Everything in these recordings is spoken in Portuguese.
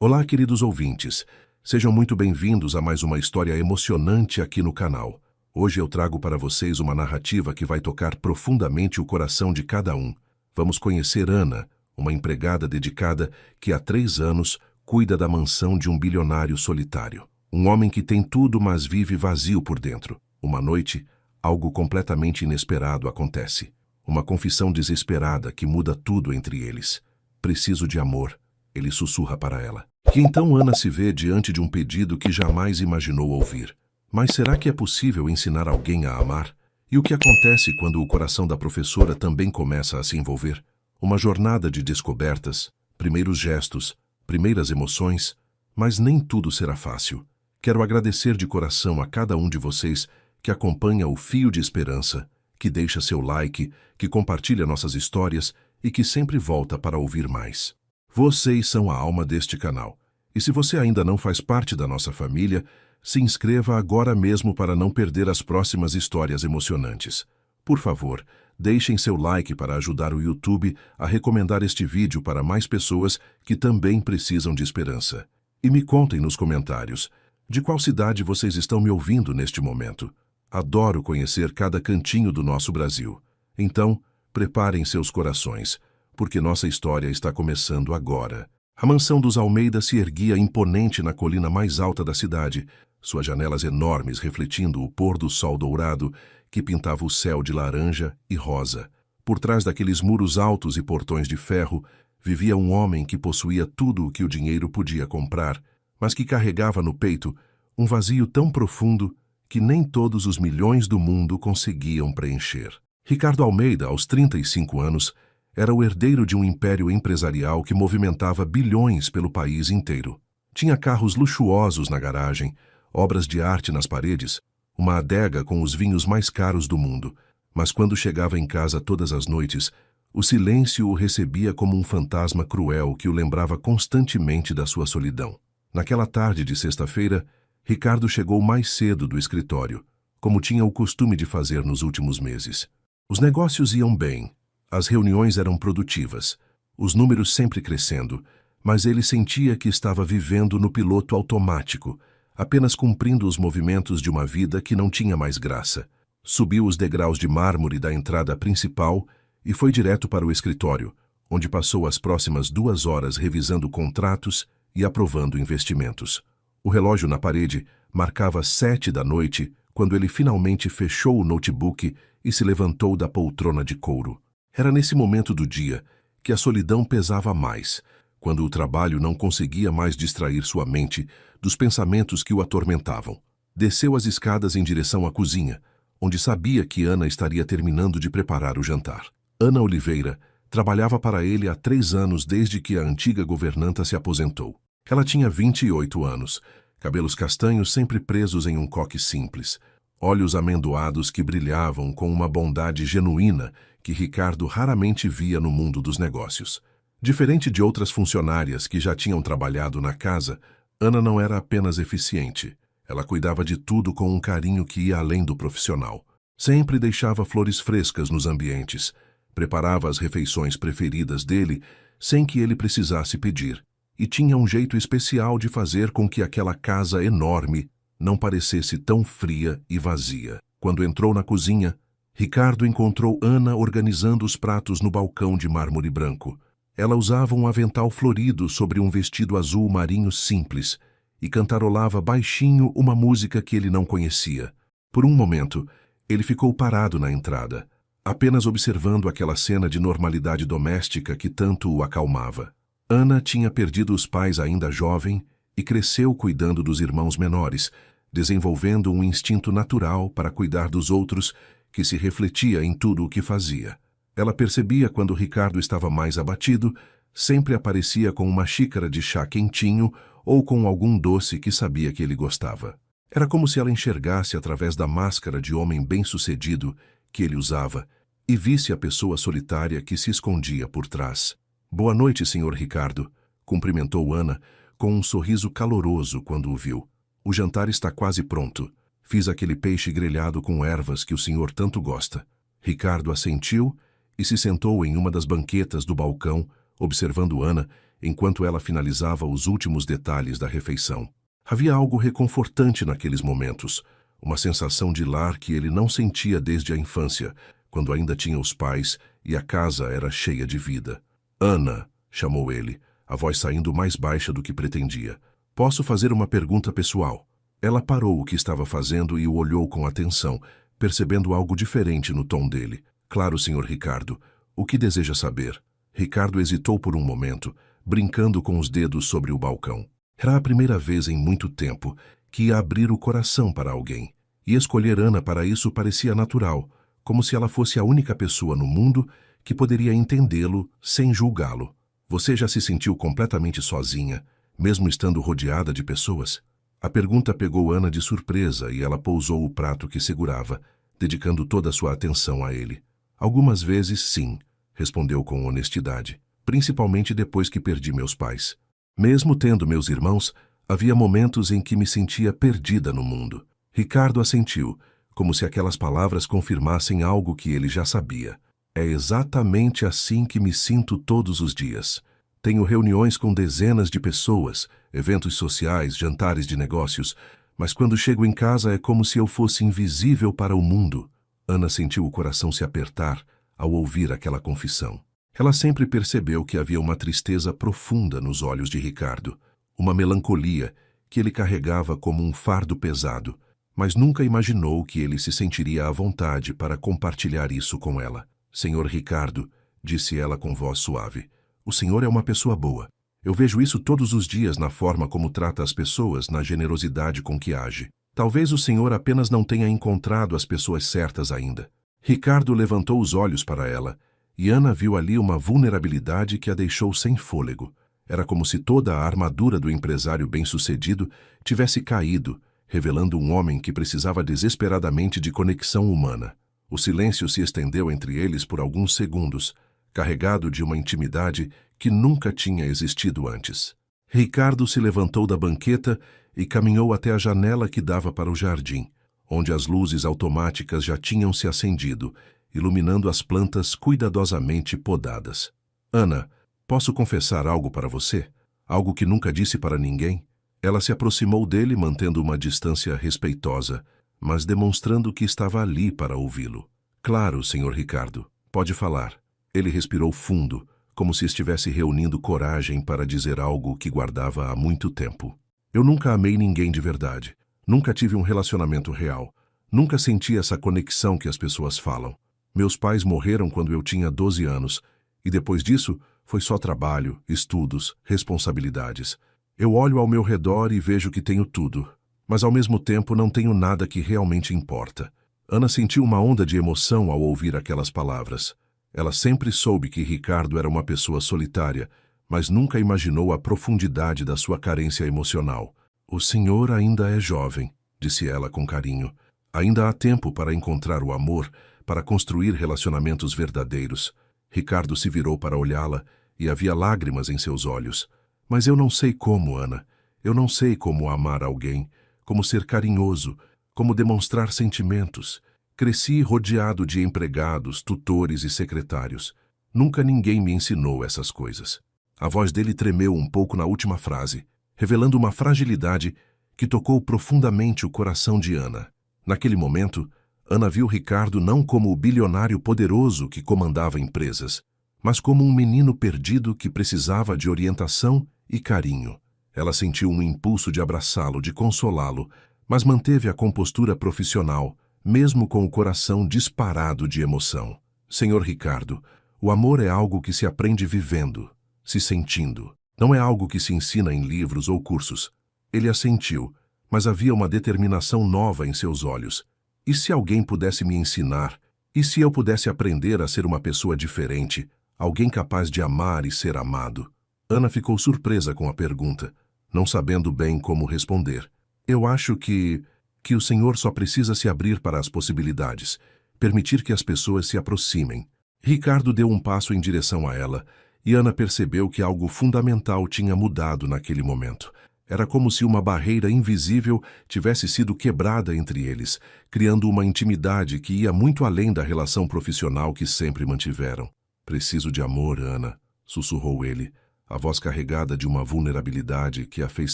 Olá, queridos ouvintes. Sejam muito bem-vindos a mais uma história emocionante aqui no canal. Hoje eu trago para vocês uma narrativa que vai tocar profundamente o coração de cada um. Vamos conhecer Ana, uma empregada dedicada que há 3 anos cuida da mansão de um bilionário solitário. Um homem que tem tudo, mas vive vazio por dentro. Uma noite, algo completamente inesperado acontece. Uma confissão desesperada que muda tudo entre eles. Preciso de amor, ele sussurra para ela. E então Ana se vê diante de um pedido que jamais imaginou ouvir. Mas será que é possível ensinar alguém a amar? E o que acontece quando o coração da professora também começa a se envolver? Uma jornada de descobertas, primeiros gestos, primeiras emoções, mas nem tudo será fácil. Quero agradecer de coração a cada um de vocês que acompanha o Fio de Esperança, que deixa seu like, que compartilha nossas histórias e que sempre volta para ouvir mais. Vocês são a alma deste canal. E se você ainda não faz parte da nossa família, se inscreva agora mesmo para não perder as próximas histórias emocionantes. Por favor, deixem seu like para ajudar o YouTube a recomendar este vídeo para mais pessoas que também precisam de esperança. E me contem nos comentários, de qual cidade vocês estão me ouvindo neste momento. Adoro conhecer cada cantinho do nosso Brasil. Então, preparem seus corações, porque nossa história está começando agora. A mansão dos Almeida se erguia imponente na colina mais alta da cidade, suas janelas enormes refletindo o pôr do sol dourado que pintava o céu de laranja e rosa. Por trás daqueles muros altos e portões de ferro, vivia um homem que possuía tudo o que o dinheiro podia comprar, mas que carregava no peito um vazio tão profundo que nem todos os milhões do mundo conseguiam preencher. Ricardo Almeida, aos 35 anos, era o herdeiro de um império empresarial que movimentava bilhões pelo país inteiro. Tinha carros luxuosos na garagem, obras de arte nas paredes, uma adega com os vinhos mais caros do mundo. Mas quando chegava em casa todas as noites, o silêncio o recebia como um fantasma cruel que o lembrava constantemente da sua solidão. Naquela tarde de sexta-feira, Ricardo chegou mais cedo do escritório, como tinha o costume de fazer nos últimos meses. Os negócios iam bem. As reuniões eram produtivas, os números sempre crescendo, mas ele sentia que estava vivendo no piloto automático, apenas cumprindo os movimentos de uma vida que não tinha mais graça. Subiu os degraus de mármore da entrada principal e foi direto para o escritório, onde passou as próximas 2 horas revisando contratos e aprovando investimentos. O relógio na parede marcava 7 da noite quando ele finalmente fechou o notebook e se levantou da poltrona de couro. Era nesse momento do dia que a solidão pesava mais, quando o trabalho não conseguia mais distrair sua mente dos pensamentos que o atormentavam. Desceu as escadas em direção à cozinha, onde sabia que Ana estaria terminando de preparar o jantar. Ana Oliveira trabalhava para ele há 3 anos desde que a antiga governanta se aposentou. Ela tinha 28 anos, cabelos castanhos sempre presos em um coque simples, olhos amendoados que brilhavam com uma bondade genuína que Ricardo raramente via no mundo dos negócios. Diferente de outras funcionárias que já tinham trabalhado na casa, Ana não era apenas eficiente. Ela cuidava de tudo com um carinho que ia além do profissional. Sempre deixava flores frescas nos ambientes, preparava as refeições preferidas dele sem que ele precisasse pedir, e tinha um jeito especial de fazer com que aquela casa enorme não parecesse tão fria e vazia. Quando entrou na cozinha, Ricardo encontrou Ana organizando os pratos no balcão de mármore branco. Ela usava um avental florido sobre um vestido azul marinho simples e cantarolava baixinho uma música que ele não conhecia. Por um momento, ele ficou parado na entrada, apenas observando aquela cena de normalidade doméstica que tanto o acalmava. Ana tinha perdido os pais ainda jovem e cresceu cuidando dos irmãos menores, desenvolvendo um instinto natural para cuidar dos outros que se refletia em tudo o que fazia. Ela percebia quando Ricardo estava mais abatido, sempre aparecia com uma xícara de chá quentinho ou com algum doce que sabia que ele gostava. Era como se ela enxergasse através da máscara de homem bem-sucedido que ele usava e visse a pessoa solitária que se escondia por trás. "Boa noite, Sr. Ricardo", cumprimentou Ana com um sorriso caloroso quando o viu. "O jantar está quase pronto. Fiz aquele peixe grelhado com ervas que o senhor tanto gosta." Ricardo assentiu e se sentou em uma das banquetas do balcão, observando Ana, enquanto ela finalizava os últimos detalhes da refeição. Havia algo reconfortante naqueles momentos, uma sensação de lar que ele não sentia desde a infância, quando ainda tinha os pais e a casa era cheia de vida. Ana, chamou ele, a voz saindo mais baixa do que pretendia. Posso fazer uma pergunta pessoal? Ela parou o que estava fazendo e o olhou com atenção, percebendo algo diferente no tom dele. Claro, Sr. Ricardo. O que deseja saber? Ricardo hesitou por um momento, brincando com os dedos sobre o balcão. Era a primeira vez em muito tempo que ia abrir o coração para alguém. E escolher Ana para isso parecia natural, como se ela fosse a única pessoa no mundo que poderia entendê-lo sem julgá-lo. Você já se sentiu completamente sozinha, mesmo estando rodeada de pessoas? A pergunta pegou Ana de surpresa e ela pousou o prato que segurava, dedicando toda a sua atenção a ele. Algumas vezes, sim, respondeu com honestidade, principalmente depois que perdi meus pais. Mesmo tendo meus irmãos, havia momentos em que me sentia perdida no mundo. Ricardo assentiu, como se aquelas palavras confirmassem algo que ele já sabia. É exatamente assim que me sinto todos os dias. Tenho reuniões com dezenas de pessoas, eventos sociais, jantares de negócios, mas quando chego em casa é como se eu fosse invisível para o mundo. Ana sentiu o coração se apertar ao ouvir aquela confissão. Ela sempre percebeu que havia uma tristeza profunda nos olhos de Ricardo, uma melancolia que ele carregava como um fardo pesado, mas nunca imaginou que ele se sentiria à vontade para compartilhar isso com ela. Senhor Ricardo, disse ela com voz suave, o senhor é uma pessoa boa. Eu vejo isso todos os dias na forma como trata as pessoas, na generosidade com que age. Talvez o senhor apenas não tenha encontrado as pessoas certas ainda. Ricardo levantou os olhos para ela, e Ana viu ali uma vulnerabilidade que a deixou sem fôlego. Era como se toda a armadura do empresário bem-sucedido tivesse caído, revelando um homem que precisava desesperadamente de conexão humana. O silêncio se estendeu entre eles por alguns segundos, carregado de uma intimidade que nunca tinha existido antes. Ricardo se levantou da banqueta e caminhou até a janela que dava para o jardim, onde as luzes automáticas já tinham se acendido, iluminando as plantas cuidadosamente podadas. Ana, posso confessar algo para você? Algo que nunca disse para ninguém? Ela se aproximou dele, mantendo uma distância respeitosa, mas demonstrando que estava ali para ouvi-lo. Claro, Sr. Ricardo, pode falar. Ele respirou fundo, como se estivesse reunindo coragem para dizer algo que guardava há muito tempo. Eu nunca amei ninguém de verdade. Nunca tive um relacionamento real. Nunca senti essa conexão que as pessoas falam. Meus pais morreram quando eu tinha 12 anos, e depois disso foi só trabalho, estudos, responsabilidades. Eu olho ao meu redor e vejo que tenho tudo, mas ao mesmo tempo não tenho nada que realmente importa. Ana sentiu uma onda de emoção ao ouvir aquelas palavras. Ela sempre soube que Ricardo era uma pessoa solitária, mas nunca imaginou a profundidade da sua carência emocional. O senhor ainda é jovem, disse ela com carinho. Ainda há tempo para encontrar o amor, para construir relacionamentos verdadeiros. Ricardo se virou para olhá-la e havia lágrimas em seus olhos. Mas eu não sei como, Ana. Eu não sei como amar alguém, como ser carinhoso, como demonstrar sentimentos. Cresci rodeado de empregados, tutores e secretários. Nunca ninguém me ensinou essas coisas. A voz dele tremeu um pouco na última frase, revelando uma fragilidade que tocou profundamente o coração de Ana. Naquele momento, Ana viu Ricardo não como o bilionário poderoso que comandava empresas, mas como um menino perdido que precisava de orientação e carinho. Ela sentiu um impulso de abraçá-lo, de consolá-lo, mas manteve a compostura profissional, mesmo com o coração disparado de emoção. Senhor Ricardo, o amor é algo que se aprende vivendo, se sentindo. Não é algo que se ensina em livros ou cursos. Ele assentiu, mas havia uma determinação nova em seus olhos. E se alguém pudesse me ensinar? E se eu pudesse aprender a ser uma pessoa diferente, alguém capaz de amar e ser amado? Ana ficou surpresa com a pergunta, não sabendo bem como responder. Eu acho que o senhor só precisa se abrir para as possibilidades, permitir que as pessoas se aproximem. Ricardo deu um passo em direção a ela, e Ana percebeu que algo fundamental tinha mudado naquele momento. Era como se uma barreira invisível tivesse sido quebrada entre eles, criando uma intimidade que ia muito além da relação profissional que sempre mantiveram. Preciso de amor, Ana, sussurrou ele, a voz carregada de uma vulnerabilidade que a fez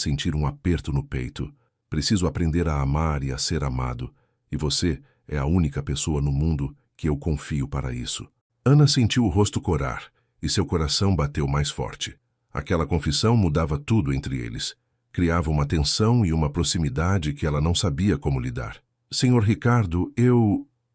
sentir um aperto no peito. Preciso aprender a amar e a ser amado, e você é a única pessoa no mundo que eu confio para isso. Ana sentiu o rosto corar, e seu coração bateu mais forte. Aquela confissão mudava tudo entre eles. Criava uma tensão e uma proximidade que ela não sabia como lidar. Senhor Ricardo,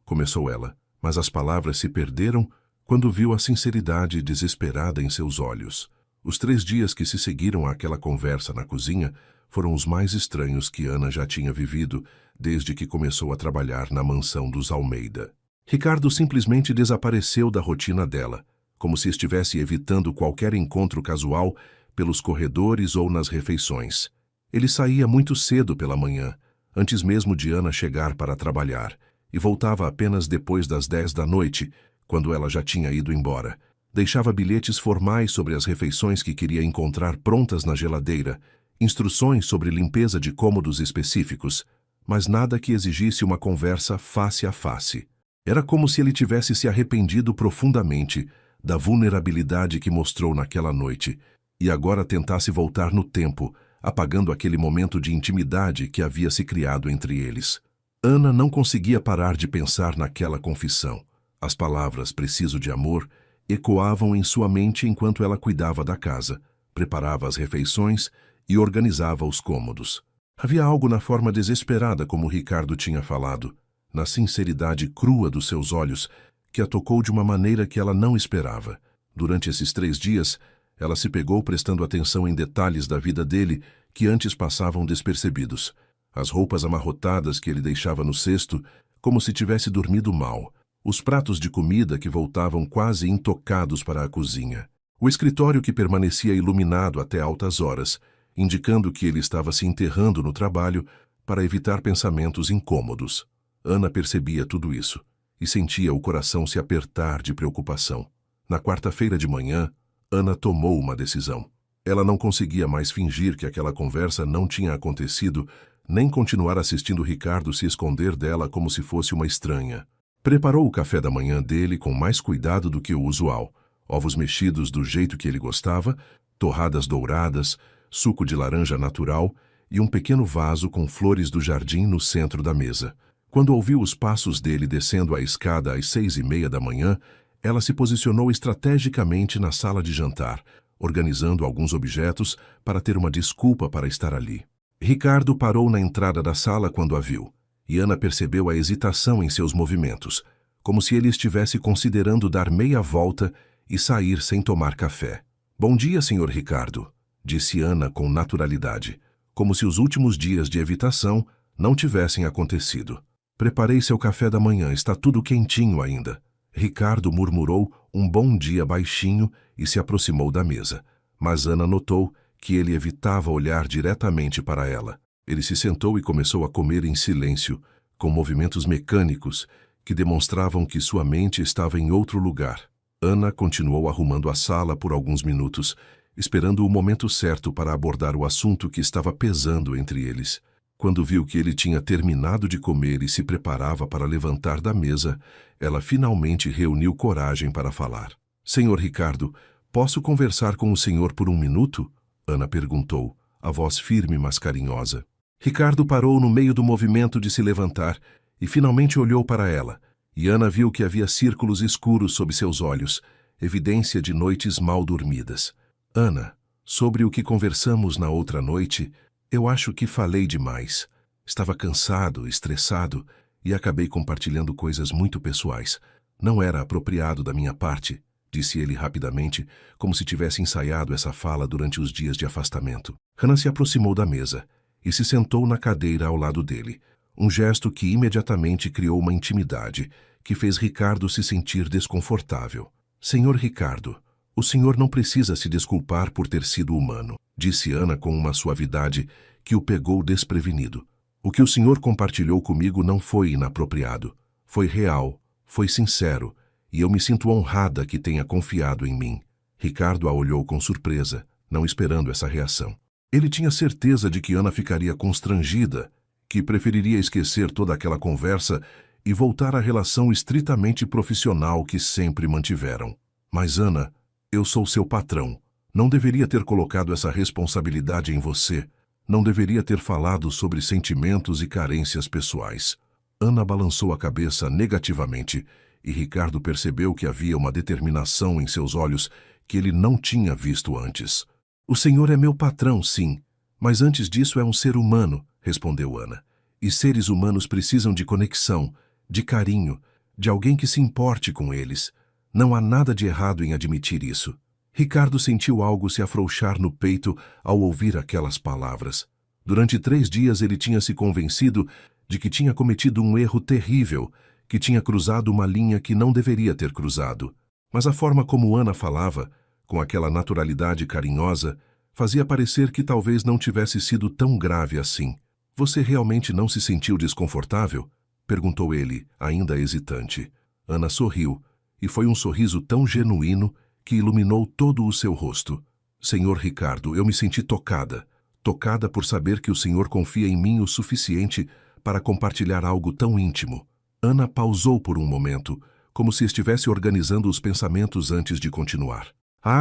começou ela, mas as palavras se perderam quando viu a sinceridade desesperada em seus olhos. Os 3 dias que se seguiram àquela conversa na cozinha foram os mais estranhos que Ana já tinha vivido desde que começou a trabalhar na mansão dos Almeida. Ricardo simplesmente desapareceu da rotina dela, como se estivesse evitando qualquer encontro casual pelos corredores ou nas refeições. Ele saía muito cedo pela manhã, antes mesmo de Ana chegar para trabalhar, e voltava apenas depois das 10 da noite, quando ela já tinha ido embora. Deixava bilhetes formais sobre as refeições que queria encontrar prontas na geladeira, instruções sobre limpeza de cômodos específicos, mas nada que exigisse uma conversa face a face. Era como se ele tivesse se arrependido profundamente da vulnerabilidade que mostrou naquela noite e agora tentasse voltar no tempo, apagando aquele momento de intimidade que havia se criado entre eles. Ana não conseguia parar de pensar naquela confissão. As palavras "preciso de amor" ecoavam em sua mente enquanto ela cuidava da casa, preparava as refeições e organizava os cômodos. Havia algo na forma desesperada como Ricardo tinha falado, na sinceridade crua dos seus olhos, que a tocou de uma maneira que ela não esperava. Durante esses 3 dias, ela se pegou prestando atenção em detalhes da vida dele que antes passavam despercebidos. As roupas amarrotadas que ele deixava no cesto, como se tivesse dormido mal. Os pratos de comida que voltavam quase intocados para a cozinha. O escritório que permanecia iluminado até altas horas, indicando que ele estava se enterrando no trabalho para evitar pensamentos incômodos. Ana percebia tudo isso e sentia o coração se apertar de preocupação. Na quarta-feira de manhã, Ana tomou uma decisão. Ela não conseguia mais fingir que aquela conversa não tinha acontecido, nem continuar assistindo Ricardo se esconder dela como se fosse uma estranha. Preparou o café da manhã dele com mais cuidado do que o usual. Ovos mexidos do jeito que ele gostava, torradas douradas, suco de laranja natural e um pequeno vaso com flores do jardim no centro da mesa. Quando ouviu os passos dele descendo a escada às 6:30 da manhã, ela se posicionou estrategicamente na sala de jantar, organizando alguns objetos para ter uma desculpa para estar ali. Ricardo parou na entrada da sala quando a viu, e Ana percebeu a hesitação em seus movimentos, como se ele estivesse considerando dar meia volta e sair sem tomar café. "Bom dia, Sr. Ricardo", disse Ana com naturalidade, como se os últimos dias de evitação não tivessem acontecido. "Preparei seu café da manhã, está tudo quentinho ainda." Ricardo murmurou um bom dia baixinho e se aproximou da mesa, mas Ana notou que ele evitava olhar diretamente para ela. Ele se sentou e começou a comer em silêncio, com movimentos mecânicos que demonstravam que sua mente estava em outro lugar. Ana continuou arrumando a sala por alguns minutos, esperando o momento certo para abordar o assunto que estava pesando entre eles. Quando viu que ele tinha terminado de comer e se preparava para levantar da mesa, ela finalmente reuniu coragem para falar. "Senhor Ricardo, posso conversar com o senhor por um minuto?" Ana perguntou, a voz firme mas carinhosa. Ricardo parou no meio do movimento de se levantar e finalmente olhou para ela, e Ana viu que havia círculos escuros sob seus olhos, evidência de noites mal dormidas. "Ana, sobre o que conversamos na outra noite, eu acho que falei demais. Estava cansado, estressado e acabei compartilhando coisas muito pessoais. Não era apropriado da minha parte", disse ele rapidamente, como se tivesse ensaiado essa fala durante os dias de afastamento. Ana se aproximou da mesa e se sentou na cadeira ao lado dele, um gesto que imediatamente criou uma intimidade que fez Ricardo se sentir desconfortável. "Senhor Ricardo, o senhor não precisa se desculpar por ter sido humano", disse Ana com uma suavidade que o pegou desprevenido. "O que o senhor compartilhou comigo não foi inapropriado. Foi real, foi sincero, e eu me sinto honrada que tenha confiado em mim." Ricardo a olhou com surpresa, não esperando essa reação. Ele tinha certeza de que Ana ficaria constrangida, que preferiria esquecer toda aquela conversa e voltar à relação estritamente profissional que sempre mantiveram. "Mas Ana, eu sou seu patrão. Não deveria ter colocado essa responsabilidade em você. Não deveria ter falado sobre sentimentos e carências pessoais. Ana balançou a cabeça negativamente e Ricardo percebeu que havia uma determinação em seus olhos que ele não tinha visto antes. O senhor é meu patrão, sim, mas antes disso é um ser humano, respondeu Ana. E seres humanos precisam de conexão, de carinho, de alguém que se importe com eles. Não há nada de errado em admitir isso. Ricardo sentiu algo se afrouxar no peito ao ouvir aquelas palavras. Durante 3 dias ele tinha se convencido de que tinha cometido um erro terrível, que tinha cruzado uma linha que não deveria ter cruzado. Mas a forma como Ana falava, com aquela naturalidade carinhosa, fazia parecer que talvez não tivesse sido tão grave assim. Você realmente não se sentiu desconfortável? Perguntou ele, ainda hesitante. Ana sorriu, e foi um sorriso tão genuíno que iluminou todo o seu rosto. Senhor Ricardo, eu me senti tocada. Tocada por saber que o senhor confia em mim o suficiente para compartilhar algo tão íntimo. Ana pausou por um momento, como se estivesse organizando os pensamentos antes de continuar.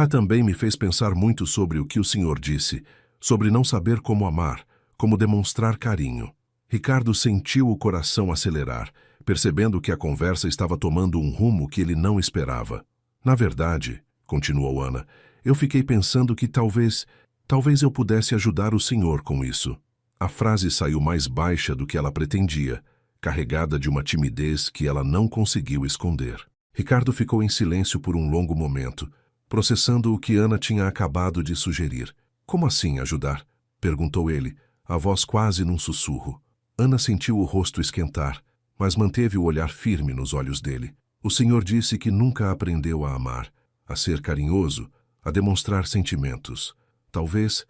Também me fez pensar muito sobre o que o senhor disse, sobre não saber como amar, como demonstrar carinho. Ricardo sentiu o coração acelerar, percebendo que a conversa estava tomando um rumo que ele não esperava. Na verdade, continuou Ana, eu fiquei pensando que talvez eu pudesse ajudar o senhor com isso. A frase saiu mais baixa do que ela pretendia, carregada de uma timidez que ela não conseguiu esconder. Ricardo ficou em silêncio por um longo momento, processando o que Ana tinha acabado de sugerir. Como assim ajudar? Perguntou ele, a voz quase num sussurro. Ana sentiu o rosto esquentar, mas manteve o olhar firme nos olhos dele. O senhor disse que nunca aprendeu a amar, a ser carinhoso, a demonstrar sentimentos. Talvez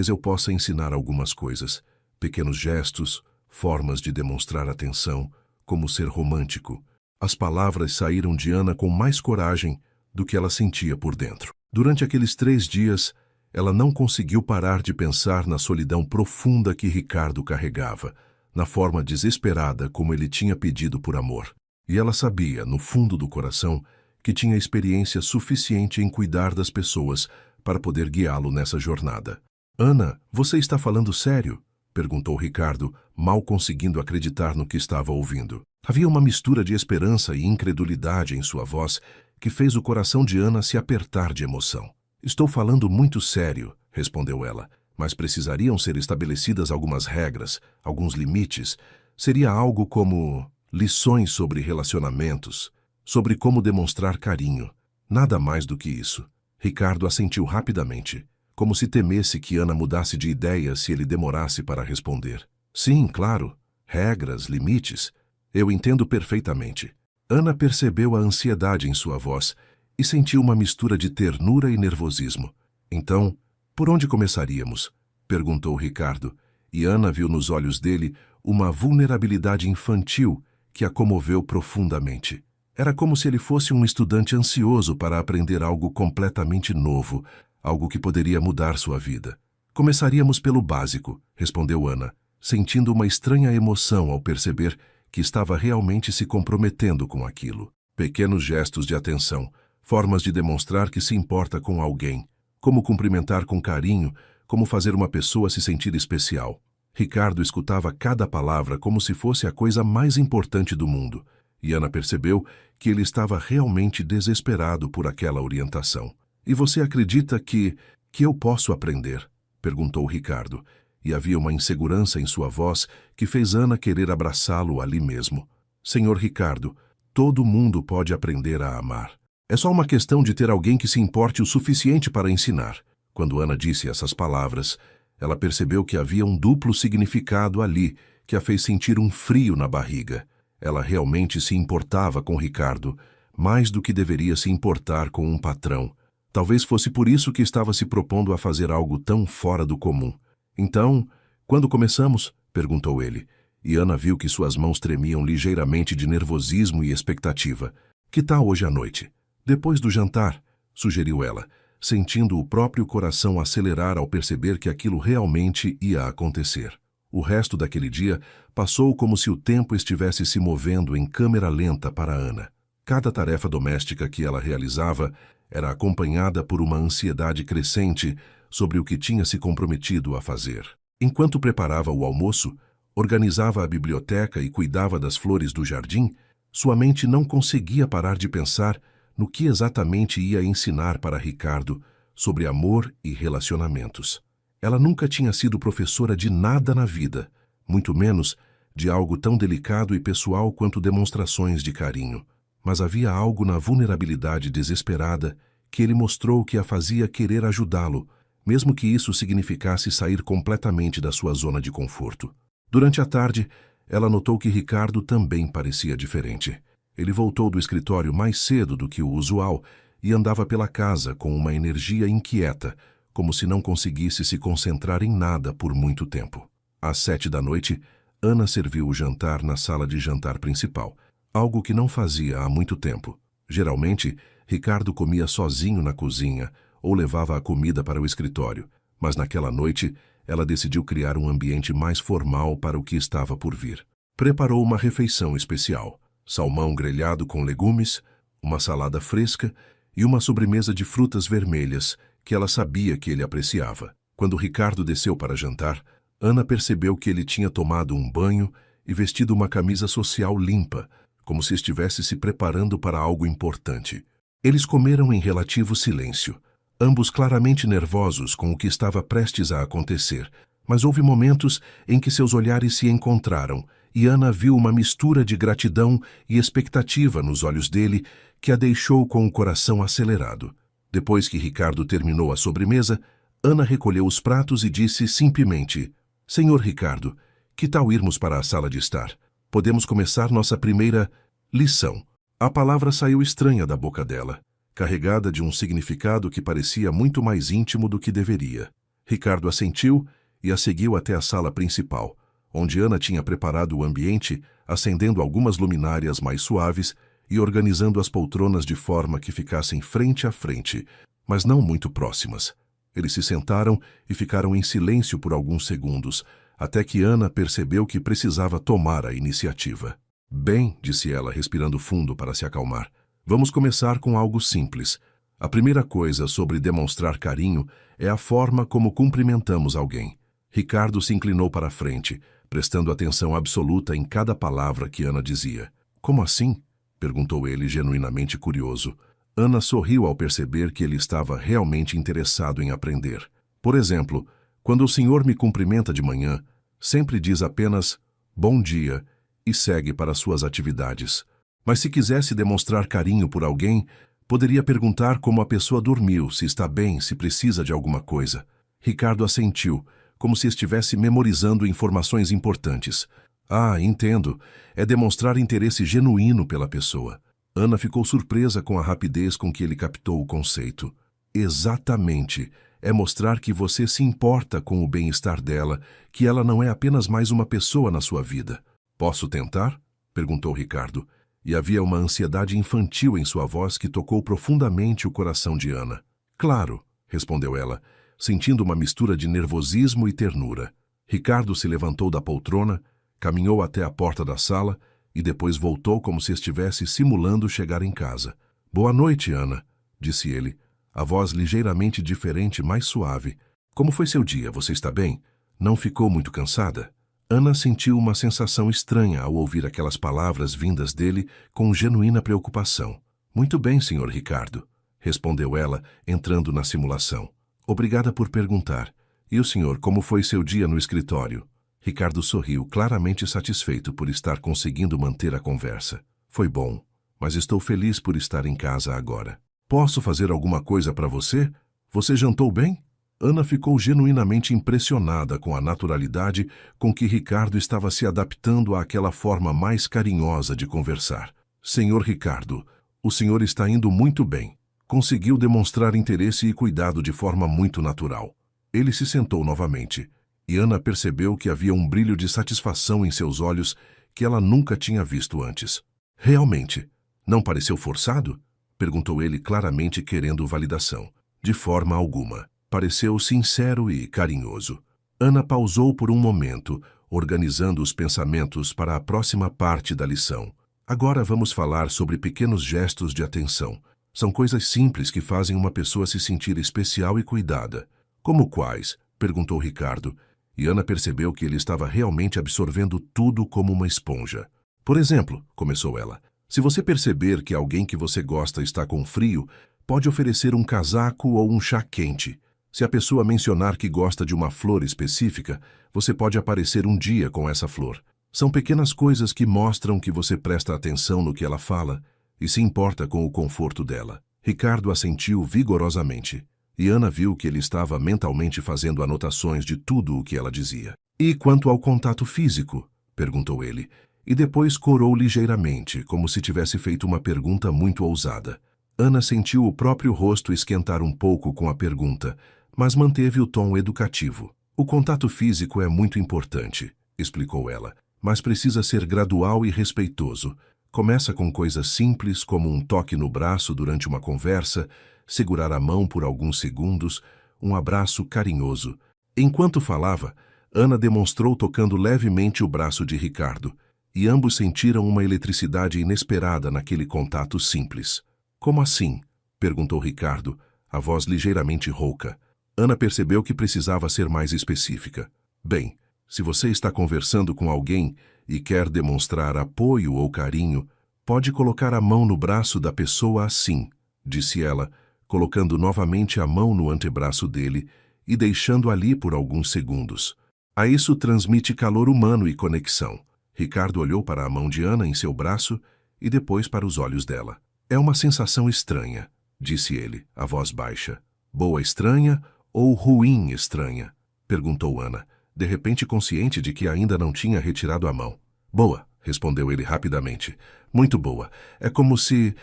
eu possa ensinar algumas coisas, pequenos gestos, formas de demonstrar atenção, como ser romântico. As palavras saíram de Ana com mais coragem do que ela sentia por dentro. Durante aqueles 3 dias, ela não conseguiu parar de pensar na solidão profunda que Ricardo carregava, na forma desesperada como ele tinha pedido por amor. E ela sabia, no fundo do coração, que tinha experiência suficiente em cuidar das pessoas para poder guiá-lo nessa jornada. Ana, você está falando sério? Perguntou Ricardo, mal conseguindo acreditar no que estava ouvindo. Havia uma mistura de esperança e incredulidade em sua voz que fez o coração de Ana se apertar de emoção. Estou falando muito sério, respondeu ela, mas precisariam ser estabelecidas algumas regras, alguns limites. Seria algo como lições sobre relacionamentos, sobre como demonstrar carinho. Nada mais do que isso. Ricardo assentiu rapidamente, como se temesse que Ana mudasse de ideia se ele demorasse para responder. Sim, claro. Regras, limites. Eu entendo perfeitamente. Ana percebeu a ansiedade em sua voz e sentiu uma mistura de ternura e nervosismo. Então, por onde começaríamos? Perguntou Ricardo, e Ana viu nos olhos dele uma vulnerabilidade infantil que a comoveu profundamente. Era como se ele fosse um estudante ansioso para aprender algo completamente novo, algo que poderia mudar sua vida. Começaríamos pelo básico, respondeu Ana, sentindo uma estranha emoção ao perceber que estava realmente se comprometendo com aquilo. Pequenos gestos de atenção, formas de demonstrar que se importa com alguém, como cumprimentar com carinho, como fazer uma pessoa se sentir especial. Ricardo escutava cada palavra como se fosse a coisa mais importante do mundo, e Ana percebeu que ele estava realmente desesperado por aquela orientação. E você acredita que eu posso aprender? Perguntou Ricardo, e havia uma insegurança em sua voz que fez Ana querer abraçá-lo ali mesmo. Senhor Ricardo, todo mundo pode aprender a amar. É só uma questão de ter alguém que se importe o suficiente para ensinar. Quando Ana disse essas palavras, ela percebeu que havia um duplo significado ali que a fez sentir um frio na barriga. Ela realmente se importava com Ricardo, mais do que deveria se importar com um patrão. Talvez fosse por isso que estava se propondo a fazer algo tão fora do comum. Então, quando começamos? Perguntou ele, e Ana viu que suas mãos tremiam ligeiramente de nervosismo e expectativa. Que tal hoje à noite? Depois do jantar, sugeriu ela, sentindo o próprio coração acelerar ao perceber que aquilo realmente ia acontecer. O resto daquele dia passou como se o tempo estivesse se movendo em câmera lenta para Ana. Cada tarefa doméstica que ela realizava era acompanhada por uma ansiedade crescente sobre o que tinha se comprometido a fazer. Enquanto preparava o almoço, organizava a biblioteca e cuidava das flores do jardim, sua mente não conseguia parar de pensar no que exatamente ia ensinar para Ricardo sobre amor e relacionamentos. Ela nunca tinha sido professora de nada na vida, muito menos de algo tão delicado e pessoal quanto demonstrações de carinho. Mas havia algo na vulnerabilidade desesperada que ele mostrou que a fazia querer ajudá-lo, mesmo que isso significasse sair completamente da sua zona de conforto. Durante a tarde, ela notou que Ricardo também parecia diferente. Ele voltou do escritório mais cedo do que o usual e andava pela casa com uma energia inquieta, como se não conseguisse se concentrar em nada por muito tempo. Às 7 da noite, Ana serviu o jantar na sala de jantar principal, algo que não fazia há muito tempo. Geralmente, Ricardo comia sozinho na cozinha ou levava a comida para o escritório, mas naquela noite ela decidiu criar um ambiente mais formal para o que estava por vir. Preparou uma refeição especial: salmão grelhado com legumes, uma salada fresca e uma sobremesa de frutas vermelhas que ela sabia que ele apreciava. Quando Ricardo desceu para jantar, Ana percebeu que ele tinha tomado um banho e vestido uma camisa social limpa, como se estivesse se preparando para algo importante. Eles comeram em relativo silêncio, ambos claramente nervosos com o que estava prestes a acontecer, mas houve momentos em que seus olhares se encontraram e Ana viu uma mistura de gratidão e expectativa nos olhos dele que a deixou com o coração acelerado. Depois que Ricardo terminou a sobremesa, Ana recolheu os pratos e disse simplesmente: "Senhor Ricardo, que tal irmos para a sala de estar? Podemos começar nossa primeira lição." A palavra saiu estranha da boca dela, carregada de um significado que parecia muito mais íntimo do que deveria. Ricardo assentiu e a seguiu até a sala principal, onde Ana tinha preparado o ambiente, acendendo algumas luminárias mais suaves e organizando as poltronas de forma que ficassem frente a frente, mas não muito próximas. Eles se sentaram e ficaram em silêncio por alguns segundos, até que Ana percebeu que precisava tomar a iniciativa. "Bem", disse ela, respirando fundo para se acalmar, "vamos começar com algo simples. A primeira coisa sobre demonstrar carinho é a forma como cumprimentamos alguém." Ricardo se inclinou para a frente, prestando atenção absoluta em cada palavra que Ana dizia. "Como assim?" perguntou ele, genuinamente curioso. Ana sorriu ao perceber que ele estava realmente interessado em aprender. "Por exemplo, quando o senhor me cumprimenta de manhã, sempre diz apenas 'bom dia' e segue para suas atividades. Mas se quisesse demonstrar carinho por alguém, poderia perguntar como a pessoa dormiu, se está bem, se precisa de alguma coisa." Ricardo assentiu, como se estivesse memorizando informações importantes. "Ah, entendo. É demonstrar interesse genuíno pela pessoa." Ana ficou surpresa com a rapidez com que ele captou o conceito. "Exatamente. É mostrar que você se importa com o bem-estar dela, que ela não é apenas mais uma pessoa na sua vida." "Posso tentar?" perguntou Ricardo, e havia uma ansiedade infantil em sua voz que tocou profundamente o coração de Ana. "Claro", respondeu ela, sentindo uma mistura de nervosismo e ternura. Ricardo se levantou da poltrona, caminhou até a porta da sala e depois voltou como se estivesse simulando chegar em casa. "Boa noite, Ana", disse ele, a voz ligeiramente diferente, mais suave. "Como foi seu dia? Você está bem? Não ficou muito cansada?" Ana sentiu uma sensação estranha ao ouvir aquelas palavras vindas dele com genuína preocupação. "Muito bem, senhor Ricardo", respondeu ela, entrando na simulação. "Obrigada por perguntar. E o senhor, como foi seu dia no escritório?" Ricardo sorriu, claramente satisfeito por estar conseguindo manter a conversa. "Foi bom, mas estou feliz por estar em casa agora." "Posso fazer alguma coisa para você? Você jantou bem?" Ana ficou genuinamente impressionada com a naturalidade com que Ricardo estava se adaptando àquela forma mais carinhosa de conversar. "Senhor Ricardo, o senhor está indo muito bem." Conseguiu demonstrar interesse e cuidado de forma muito natural. Ele se sentou novamente, e Ana percebeu que havia um brilho de satisfação em seus olhos que ela nunca tinha visto antes. "Realmente, não pareceu forçado?" perguntou ele, claramente querendo validação. "De forma alguma. Pareceu sincero e carinhoso." Ana pausou por um momento, organizando os pensamentos para a próxima parte da lição. "Agora vamos falar sobre pequenos gestos de atenção. São coisas simples que fazem uma pessoa se sentir especial e cuidada. Como quais? Perguntou Ricardo, e Ana percebeu que ele estava realmente absorvendo tudo como uma esponja. Por exemplo, começou ela, se você perceber que alguém que você gosta está com frio, pode oferecer um casaco ou um chá quente. Se a pessoa mencionar que gosta de uma flor específica, você pode aparecer um dia com essa flor. São pequenas coisas que mostram que você presta atenção no que ela fala e se importa com o conforto dela. Ricardo assentiu vigorosamente, e Ana viu que ele estava mentalmente fazendo anotações de tudo o que ela dizia. E quanto ao contato físico? Perguntou ele, e depois corou ligeiramente, como se tivesse feito uma pergunta muito ousada. Ana sentiu o próprio rosto esquentar um pouco com a pergunta, mas manteve o tom educativo. O contato físico é muito importante, explicou ela, mas precisa ser gradual e respeitoso. Começa com coisas simples, como um toque no braço durante uma conversa, segurar a mão por alguns segundos, um abraço carinhoso. Enquanto falava, Ana demonstrou tocando levemente o braço de Ricardo, e ambos sentiram uma eletricidade inesperada naquele contato simples. Como assim? Perguntou Ricardo, a voz ligeiramente rouca. Ana percebeu que precisava ser mais específica. Bem, se você está conversando com alguém e quer demonstrar apoio ou carinho, pode colocar a mão no braço da pessoa assim, disse ela, colocando novamente a mão no antebraço dele e deixando ali por alguns segundos. A isso transmite calor humano e conexão. Ricardo olhou para a mão de Ana em seu braço e depois para os olhos dela. É uma sensação estranha, disse ele, a voz baixa. Boa estranha ou ruim estranha? Perguntou Ana, de repente consciente de que ainda não tinha retirado a mão. Boa, respondeu ele rapidamente. Muito boa. É como se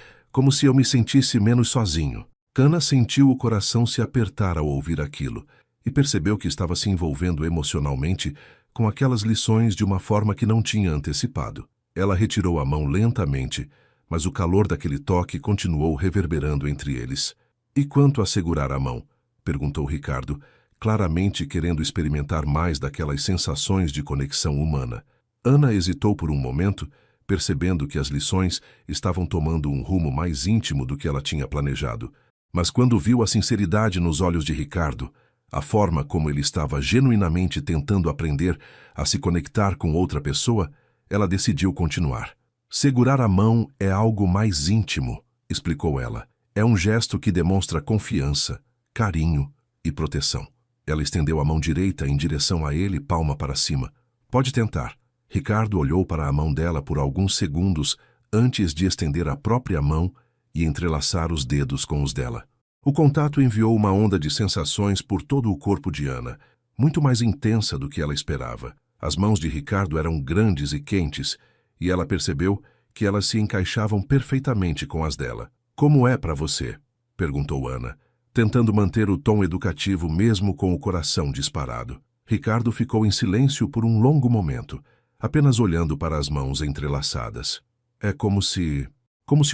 eu me sentisse menos sozinho. Ana sentiu o coração se apertar ao ouvir aquilo e percebeu que estava se envolvendo emocionalmente com aquelas lições de uma forma que não tinha antecipado. Ela retirou a mão lentamente, mas o calor daquele toque continuou reverberando entre eles. E quanto a segurar a mão? Perguntou Ricardo, claramente querendo experimentar mais daquelas sensações de conexão humana. Ana hesitou por um momento, percebendo que as lições estavam tomando um rumo mais íntimo do que ela tinha planejado. Mas quando viu a sinceridade nos olhos de Ricardo, a forma como ele estava genuinamente tentando aprender a se conectar com outra pessoa, ela decidiu continuar. Segurar a mão é algo mais íntimo, explicou ela. É um gesto que demonstra confiança, carinho e proteção. Ela estendeu a mão direita em direção a ele, palma para cima. Pode tentar. Ricardo olhou para a mão dela por alguns segundos antes de estender a própria mão e entrelaçar os dedos com os dela. O contato enviou uma onda de sensações por todo o corpo de Ana, muito mais intensa do que ela esperava. As mãos de Ricardo eram grandes e quentes, e ela percebeu que elas se encaixavam perfeitamente com as dela. Como é para você? Perguntou Ana, tentando manter o tom educativo mesmo com o coração disparado. Ricardo ficou em silêncio por um longo momento, apenas olhando para as mãos entrelaçadas. É como se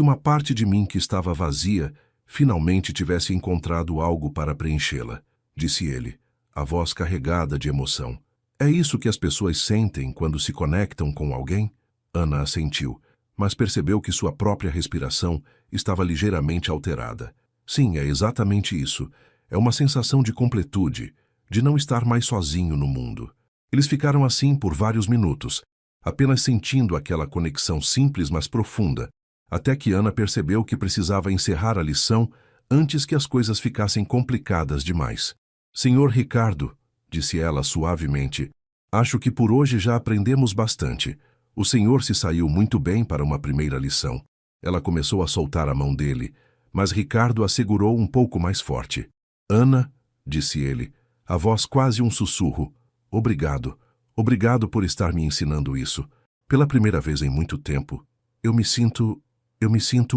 uma parte de mim que estava vazia finalmente tivesse encontrado algo para preenchê-la, disse ele, a voz carregada de emoção. É isso que as pessoas sentem quando se conectam com alguém? Ana assentiu, mas percebeu que sua própria respiração estava ligeiramente alterada. Sim, é exatamente isso. É uma sensação de completude, de não estar mais sozinho no mundo. Eles ficaram assim por vários minutos, apenas sentindo aquela conexão simples mas profunda, até que Ana percebeu que precisava encerrar a lição antes que as coisas ficassem complicadas demais. Senhor Ricardo, disse ela suavemente, acho que por hoje já aprendemos bastante. O senhor se saiu muito bem para uma primeira lição. Ela começou a soltar a mão dele, mas Ricardo a segurou um pouco mais forte. Ana, disse ele, a voz quase um sussurro, obrigado. Obrigado por estar me ensinando isso. Pela primeira vez em muito tempo, eu me sinto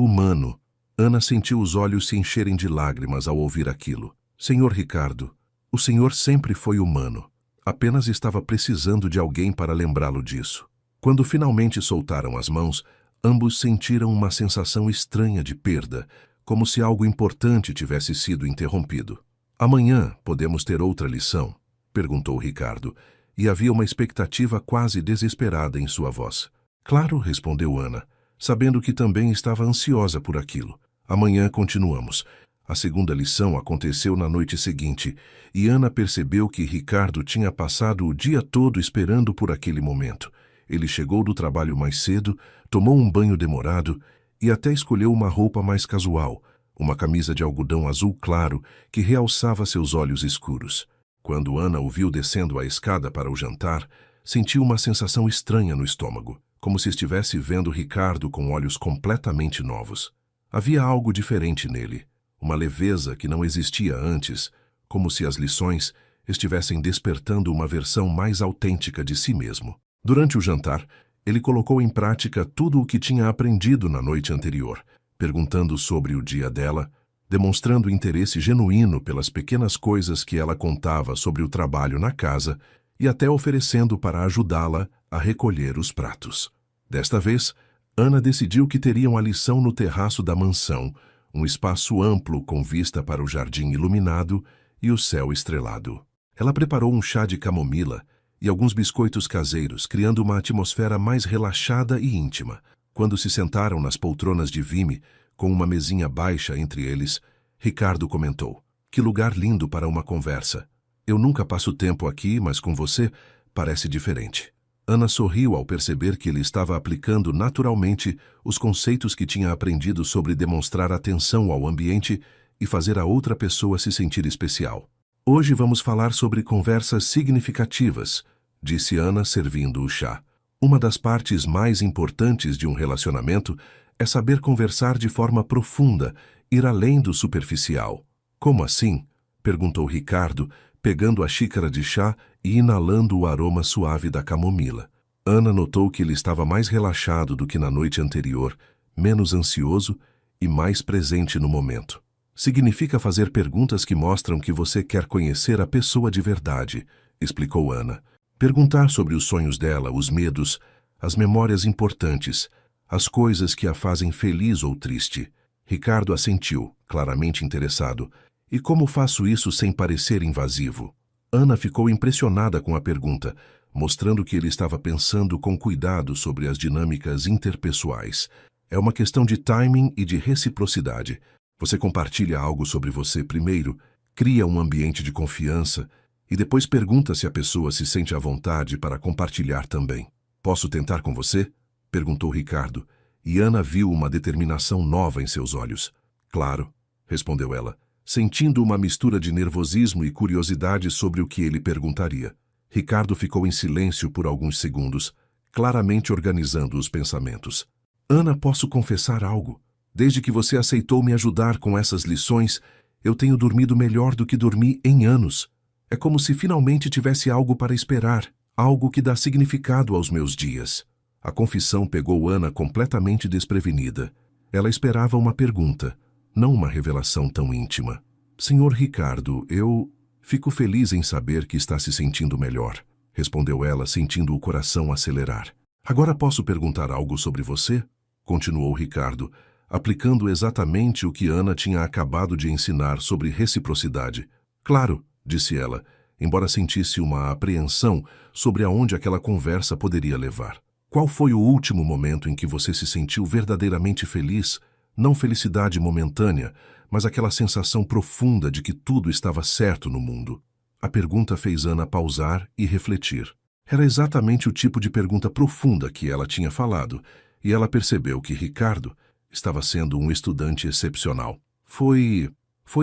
humano. Ana sentiu os olhos se encherem de lágrimas ao ouvir aquilo. Senhor Ricardo, o senhor sempre foi humano. Apenas estava precisando de alguém para lembrá-lo disso. Quando finalmente soltaram as mãos, ambos sentiram uma sensação estranha de perda, como se algo importante tivesse sido interrompido. Amanhã podemos ter outra lição? Perguntou Ricardo, e havia uma expectativa quase desesperada em sua voz. Claro, respondeu Ana, sabendo que também estava ansiosa por aquilo. Amanhã continuamos. A segunda lição aconteceu na noite seguinte, e Ana percebeu que Ricardo tinha passado o dia todo esperando por aquele momento. Ele chegou do trabalho mais cedo, tomou um banho demorado e até escolheu uma roupa mais casual, uma camisa de algodão azul claro que realçava seus olhos escuros. Quando Ana o viu descendo a escada para o jantar, sentiu uma sensação estranha no estômago, como se estivesse vendo Ricardo com olhos completamente novos. Havia algo diferente nele, uma leveza que não existia antes, como se as lições estivessem despertando uma versão mais autêntica de si mesmo. Durante o jantar, ele colocou em prática tudo o que tinha aprendido na noite anterior, perguntando sobre o dia dela, demonstrando interesse genuíno pelas pequenas coisas que ela contava sobre o trabalho na casa e até oferecendo para ajudá-la a recolher os pratos. Desta vez, Ana decidiu que teriam a lição no terraço da mansão, um espaço amplo com vista para o jardim iluminado e o céu estrelado. Ela preparou um chá de camomila e alguns biscoitos caseiros, criando uma atmosfera mais relaxada e íntima. Quando se sentaram nas poltronas de vime, com uma mesinha baixa entre eles, Ricardo comentou: "Que lugar lindo para uma conversa. Eu nunca passo tempo aqui, mas com você parece diferente." Ana sorriu ao perceber que ele estava aplicando naturalmente os conceitos que tinha aprendido sobre demonstrar atenção ao ambiente e fazer a outra pessoa se sentir especial. "Hoje vamos falar sobre conversas significativas", disse Ana, servindo o chá. "Uma das partes mais importantes de um relacionamento é saber conversar de forma profunda, ir além do superficial." "Como assim?", perguntou Ricardo, pegando a xícara de chá e inalando o aroma suave da camomila. Ana notou que ele estava mais relaxado do que na noite anterior, menos ansioso e mais presente no momento. "Significa fazer perguntas que mostram que você quer conhecer a pessoa de verdade", explicou Ana. "Perguntar sobre os sonhos dela, os medos, as memórias importantes, as coisas que a fazem feliz ou triste." Ricardo assentiu, claramente interessado. "E como faço isso sem parecer invasivo?" Ana ficou impressionada com a pergunta, mostrando que ele estava pensando com cuidado sobre as dinâmicas interpessoais. "É uma questão de timing e de reciprocidade. Você compartilha algo sobre você primeiro, cria um ambiente de confiança e depois pergunta se a pessoa se sente à vontade para compartilhar também." "Posso tentar com você?", perguntou Ricardo, e Ana viu uma determinação nova em seus olhos. "Claro", respondeu ela, sentindo uma mistura de nervosismo e curiosidade sobre o que ele perguntaria. Ricardo ficou em silêncio por alguns segundos, claramente organizando os pensamentos. "Ana, posso confessar algo? Desde que você aceitou me ajudar com essas lições, eu tenho dormido melhor do que dormi em anos. É como se finalmente tivesse algo para esperar, algo que dá significado aos meus dias." A confissão pegou Ana completamente desprevenida. Ela esperava uma pergunta, não uma revelação tão íntima. "Senhor Ricardo, eu fico feliz em saber que está se sentindo melhor", respondeu ela, sentindo o coração acelerar. "Agora posso perguntar algo sobre você?", continuou Ricardo, aplicando exatamente o que Ana tinha acabado de ensinar sobre reciprocidade. "Claro", disse ela, embora sentisse uma apreensão sobre aonde aquela conversa poderia levar. "Qual foi o último momento em que você se sentiu verdadeiramente feliz? Não felicidade momentânea, mas aquela sensação profunda de que tudo estava certo no mundo." A pergunta fez Ana pausar e refletir. Era exatamente o tipo de pergunta profunda que ela tinha falado, e ela percebeu que Ricardo estava sendo um estudante excepcional. Foi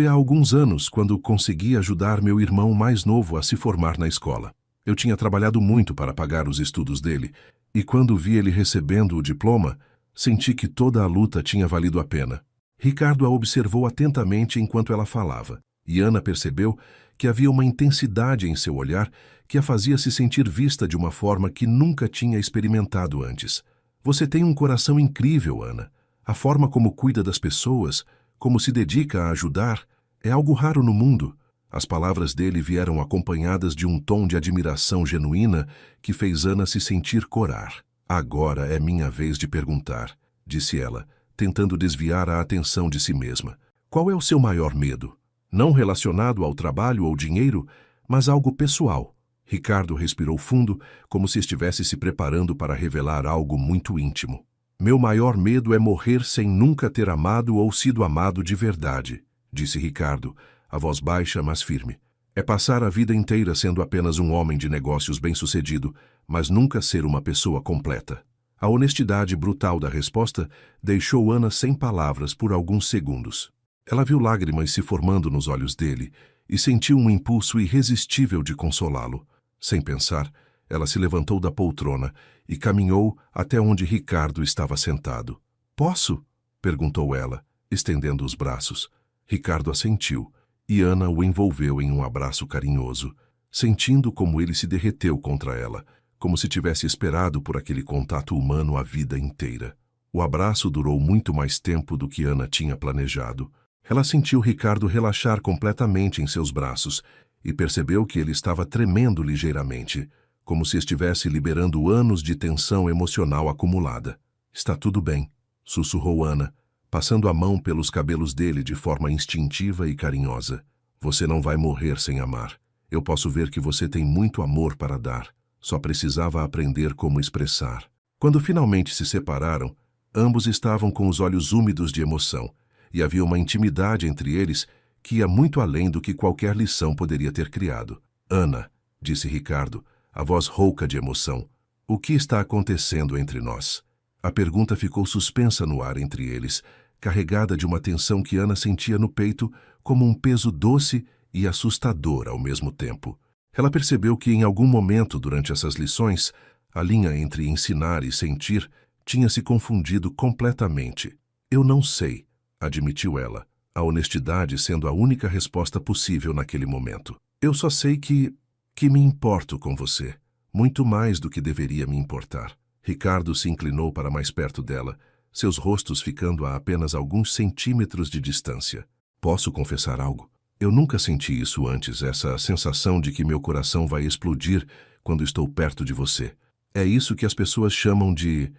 há alguns anos quando consegui ajudar meu irmão mais novo a se formar na escola. Eu tinha trabalhado muito para pagar os estudos dele, e quando vi ele recebendo o diploma, senti que toda a luta tinha valido a pena. Ricardo a observou atentamente enquanto ela falava, e Ana percebeu que havia uma intensidade em seu olhar que a fazia se sentir vista de uma forma que nunca tinha experimentado antes. "Você tem um coração incrível, Ana. A forma como cuida das pessoas, como se dedica a ajudar, é algo raro no mundo." As palavras dele vieram acompanhadas de um tom de admiração genuína que fez Ana se sentir corar. "Agora é minha vez de perguntar", disse ela, tentando desviar a atenção de si mesma. "Qual é o seu maior medo? Não relacionado ao trabalho ou dinheiro, mas algo pessoal." Ricardo respirou fundo, como se estivesse se preparando para revelar algo muito íntimo. Meu maior medo é morrer sem nunca ter amado ou sido amado de verdade, disse Ricardo, a voz baixa, mas firme. É passar a vida inteira sendo apenas um homem de negócios bem-sucedido, mas nunca ser uma pessoa completa. A honestidade brutal da resposta deixou Ana sem palavras por alguns segundos. Ela viu lágrimas se formando nos olhos dele e sentiu um impulso irresistível de consolá-lo. Sem pensar, ela se levantou da poltrona e caminhou até onde Ricardo estava sentado. Posso? Perguntou ela, estendendo os braços. Ricardo assentiu, e Ana o envolveu em um abraço carinhoso, sentindo como ele se derreteu contra ela, como se tivesse esperado por aquele contato humano a vida inteira. O abraço durou muito mais tempo do que Ana tinha planejado. Ela sentiu Ricardo relaxar completamente em seus braços e percebeu que ele estava tremendo ligeiramente, como se estivesse liberando anos de tensão emocional acumulada. Está tudo bem, sussurrou Ana, passando a mão pelos cabelos dele de forma instintiva e carinhosa. Você não vai morrer sem amar. Eu posso ver que você tem muito amor para dar. Só precisava aprender como expressar. Quando finalmente se separaram, ambos estavam com os olhos úmidos de emoção, e havia uma intimidade entre eles que ia muito além do que qualquer lição poderia ter criado. Ana, disse Ricardo, a voz rouca de emoção, o que está acontecendo entre nós? A pergunta ficou suspensa no ar entre eles, carregada de uma tensão que Ana sentia no peito como um peso doce e assustador ao mesmo tempo. Ela percebeu que em algum momento durante essas lições, a linha entre ensinar e sentir tinha se confundido completamente. Eu não sei, admitiu ela, a honestidade sendo a única resposta possível naquele momento. Eu só sei que me importo com você, muito mais do que deveria me importar. Ricardo se inclinou para mais perto dela, seus rostos ficando a apenas alguns centímetros de distância. Posso confessar algo? Eu nunca senti isso antes, essa sensação de que meu coração vai explodir quando estou perto de você. É isso que as pessoas chamam de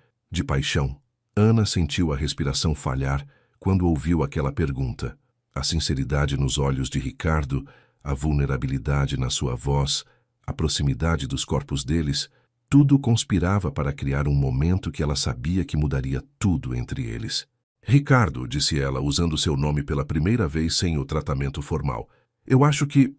paixão. Ana sentiu a respiração falhar quando ouviu aquela pergunta. A sinceridade nos olhos de Ricardo, a vulnerabilidade na sua voz, a proximidade dos corpos deles, tudo conspirava para criar um momento que ela sabia que mudaria tudo entre eles. Ricardo, disse ela, usando seu nome pela primeira vez sem o tratamento formal. Eu acho que